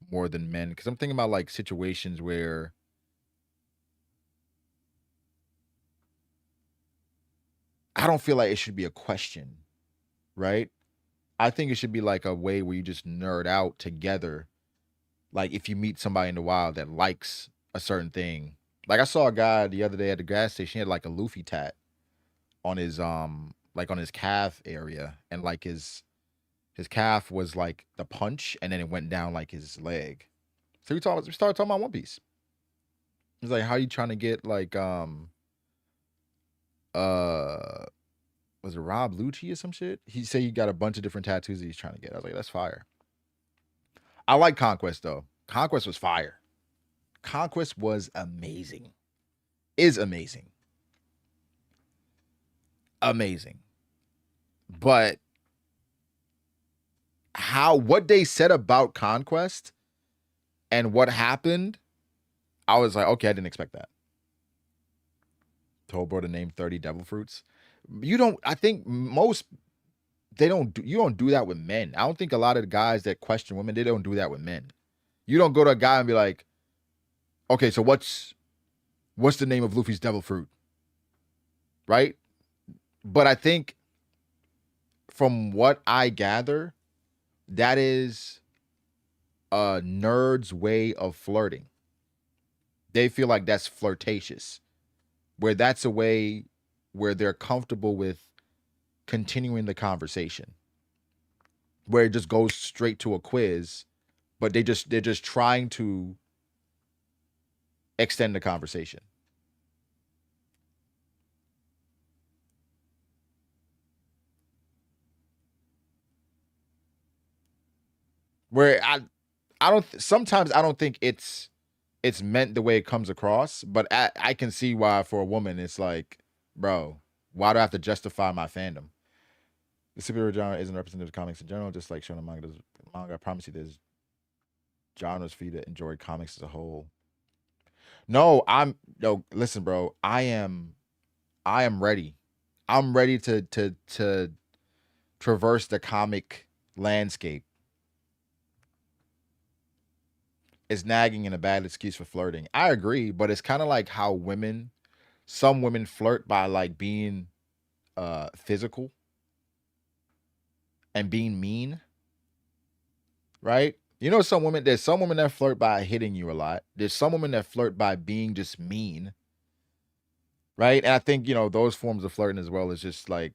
Speaker 1: more than men. Because I'm thinking about like situations where I don't feel like it should be a question, right? I think it should be like a way where you just nerd out together. Like if you meet somebody in the wild that likes a certain thing. Like I saw a guy the other day at the gas station, he had like a Luffy tat on his like on his calf area, and like his calf was like the punch, and then it went down like his leg. So we started talking about One Piece. He's like, how you trying to get like uh was it Rob Lucci or some shit? He said he got a bunch of different tattoos that he's trying to get. I was like, that's fire. I like Conquest though. Conquest was fire. Conquest was amazing. Is amazing. Amazing. But what they said about Conquest and what happened, I was like, okay, I didn't expect that. Told bro to name 30 devil fruits. You don't, I think most they don't do, you don't do that with men. I don't think a lot of the guys that question women, they don't do that with men. You don't go to a guy and be like, okay, so what's the name of Luffy's devil fruit? Right? But I think from what I gather, that is a nerd's way of flirting. They feel like that's flirtatious, where that's a way where they're comfortable with continuing the conversation, where it just goes straight to a quiz, but they're just trying to extend the conversation. Where I don't sometimes I don't think it's meant the way it comes across, but I can see why for a woman it's like, bro, why do I have to justify my fandom? The superhero genre isn't representative of comics in general, just like shonen manga does. Manga, I promise you, there's genres for you to enjoy comics as a whole. No, no. Listen, bro, I am ready. I'm ready to traverse the comic landscape. is nagging and a bad excuse for flirting. I agree, but it's kind of like how some women flirt by like being physical and being mean, right? You know, there's some women that flirt by hitting you a lot. There's some women that flirt by being just mean, right? And I think, those forms of flirting as well is just like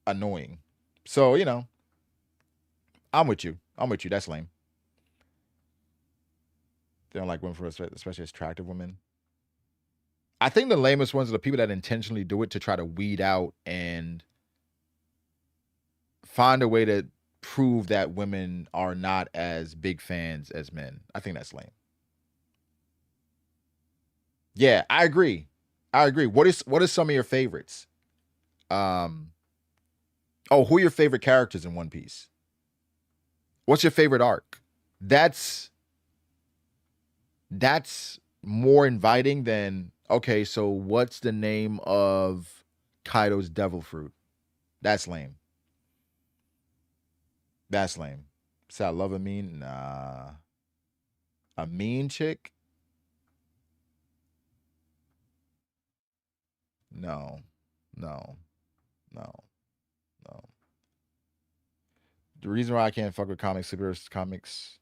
Speaker 1: annoying. So, I'm with you. I'm with you. That's lame. They don't like women for especially attractive women. I think the lamest ones are the people that intentionally do it to try to weed out and find a way to prove that women are not as big fans as men. I think that's lame. Yeah, I agree. What is some of your favorites? Who are your favorite characters in One Piece? What's your favorite arc? That's more inviting than, okay, so what's the name of Kaido's devil fruit? That's lame. That's lame. Say I love a mean? Nah. A mean chick? No. No. No. No. The reason why I can't fuck with superhero comics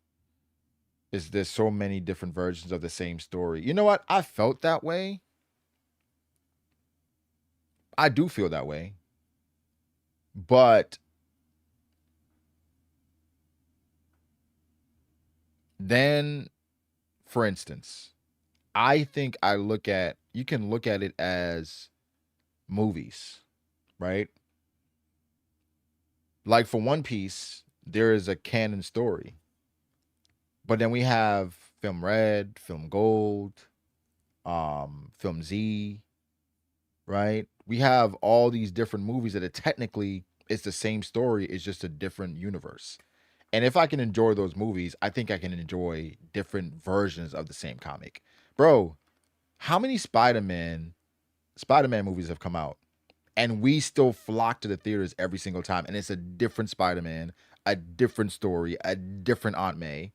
Speaker 1: is there's so many different versions of the same story. You know what? I felt that way. I do feel that way. But then, for instance, I think you can look at it as movies, right? Like for One Piece, there is a canon story. But then we have Film Red, Film Gold, Film Z, right? We have all these different movies that are technically it's the same story, it's just a different universe. And if I can enjoy those movies, I think I can enjoy different versions of the same comic. Bro, how many Spider-Man movies have come out? And we still flock to the theaters every single time. And it's a different Spider-Man, a different story, a different Aunt May.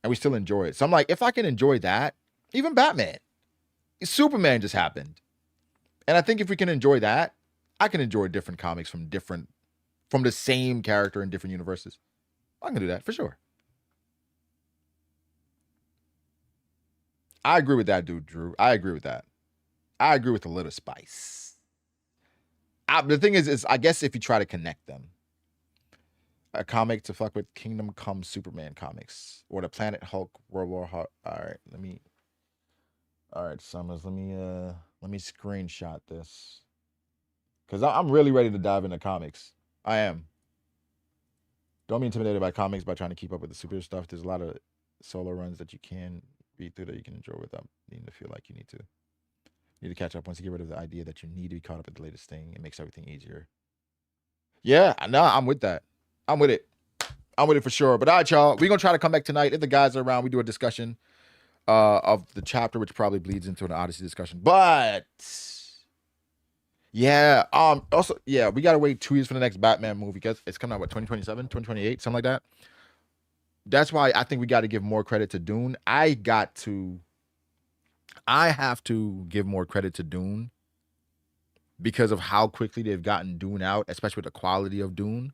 Speaker 1: And we still enjoy it. So I'm like, if I can enjoy that, even Batman, Superman just happened. And I think if we can enjoy that, I can enjoy different comics from the same character in different universes. I can do that for sure. I agree with that, dude, Drew. I agree with that. I agree with a little spice. The thing is I guess if you try to connect them, a comic to fuck with Kingdom Come Superman comics or the Planet Hulk World War Hulk. All right, Summers. Let me screenshot this because I'm really ready to dive into comics. I am. Don't be intimidated by comics by trying to keep up with the superhero stuff. There's a lot of solo runs that you can read through that you can enjoy without needing to feel like you need to catch up. Once you get rid of the idea that you need to be caught up with the latest thing, it makes everything easier. Yeah, no, I'm with that. I'm with it. I'm with it for sure. But all right, y'all, we're gonna try to come back tonight. If the guys are around, we do a discussion of the chapter, which probably bleeds into an Odyssey discussion. But yeah, also, yeah, we gotta wait 2 years for the next Batman movie because it's coming out, what, 2027, 2028, something like that. That's why I think we got to give more credit to Dune. I have to give more credit to Dune because of how quickly they've gotten Dune out, especially with the quality of Dune.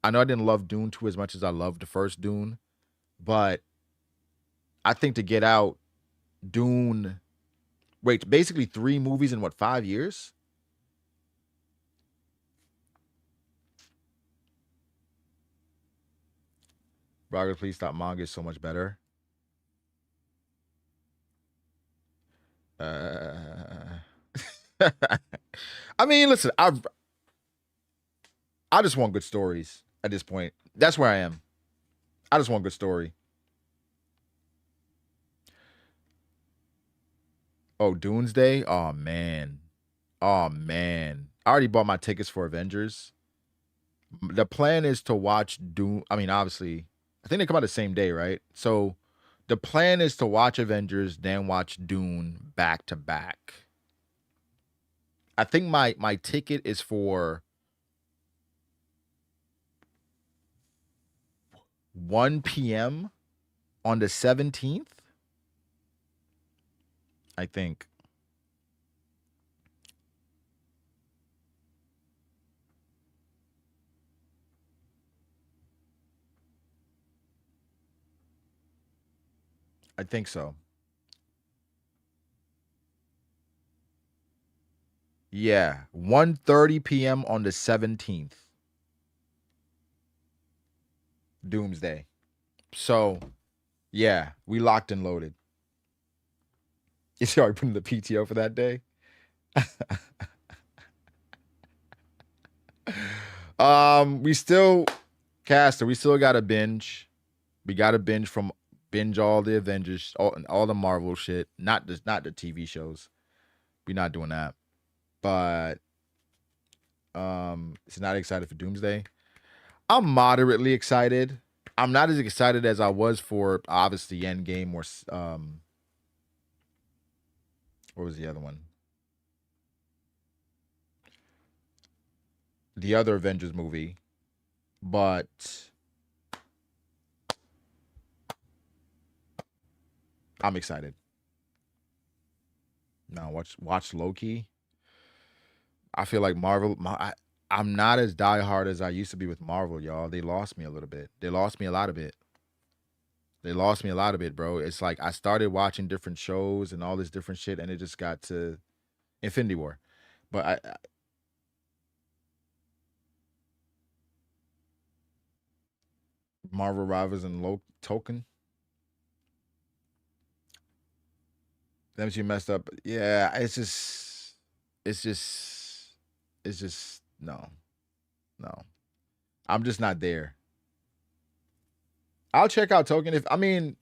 Speaker 1: I know I didn't love Dune 2 as much as I loved the first Dune, but I think to get out Dune, basically 3 movies in what, 5 years? Brago, please stop. Manga is so much better. I mean, listen, I just want good stories at this point. That's where I am. I just want good story. Oh, Doomsday? Oh man. Oh man. I already bought my tickets for Avengers. The plan is to watch Doom. I mean, obviously, I think they come out the same day, right? So the plan is to watch Avengers, then watch Dune back to back. I think my ticket is for 1 p.m. on the 17th, I think. I think so. Yeah, 1:30 p.m. on the 17th. Doomsday. So, yeah, we locked and loaded. Is he already putting the PTO for that day? We still Caster, we still got to binge. We got to binge all the Avengers, all the Marvel shit, not the TV shows. We're not doing that. But it's not excited for Doomsday. I'm moderately excited. I'm not as excited as I was for obviously Endgame or what was the other one? The other Avengers movie. But I'm excited. Now watch Loki. I feel like I'm not as diehard as I used to be with Marvel, y'all. They lost me a little bit. They lost me a lot of it. They lost me a lot of it, bro. It's like I started watching different shows and all this different shit, and it just got to Infinity War. But Marvel Rivals and Token. Them she messed up. Yeah, it's just no. I'm just not there. I'll check out Token if I mean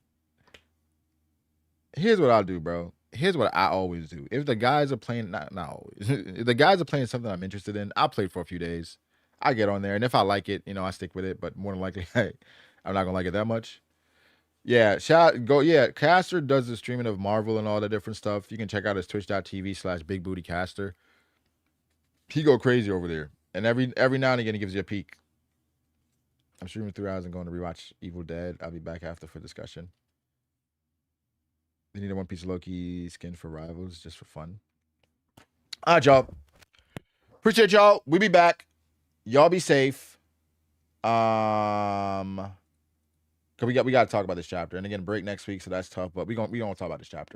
Speaker 1: here's what I'll do, bro. Here's what I always do. If the guys are playing not always. If the guys are playing something I'm interested in, I'll play for a few days. I get on there and if I like it, I stick with it, but more than likely, hey, I'm not gonna like it that much. Yeah, Caster does the streaming of Marvel and all the different stuff. You can check out his twitch.tv/bigbootycaster. He go crazy over there. And every now and again he gives you a peek. I'm streaming 3 hours and going to rewatch Evil Dead. I'll be back after for discussion. They need a One Piece Loki skin for Rivals just for fun. All right, y'all. Appreciate y'all. We be back. Y'all be safe. Cause we got to talk about this chapter. And again, break next week, so that's tough. But we gonna talk about this chapter.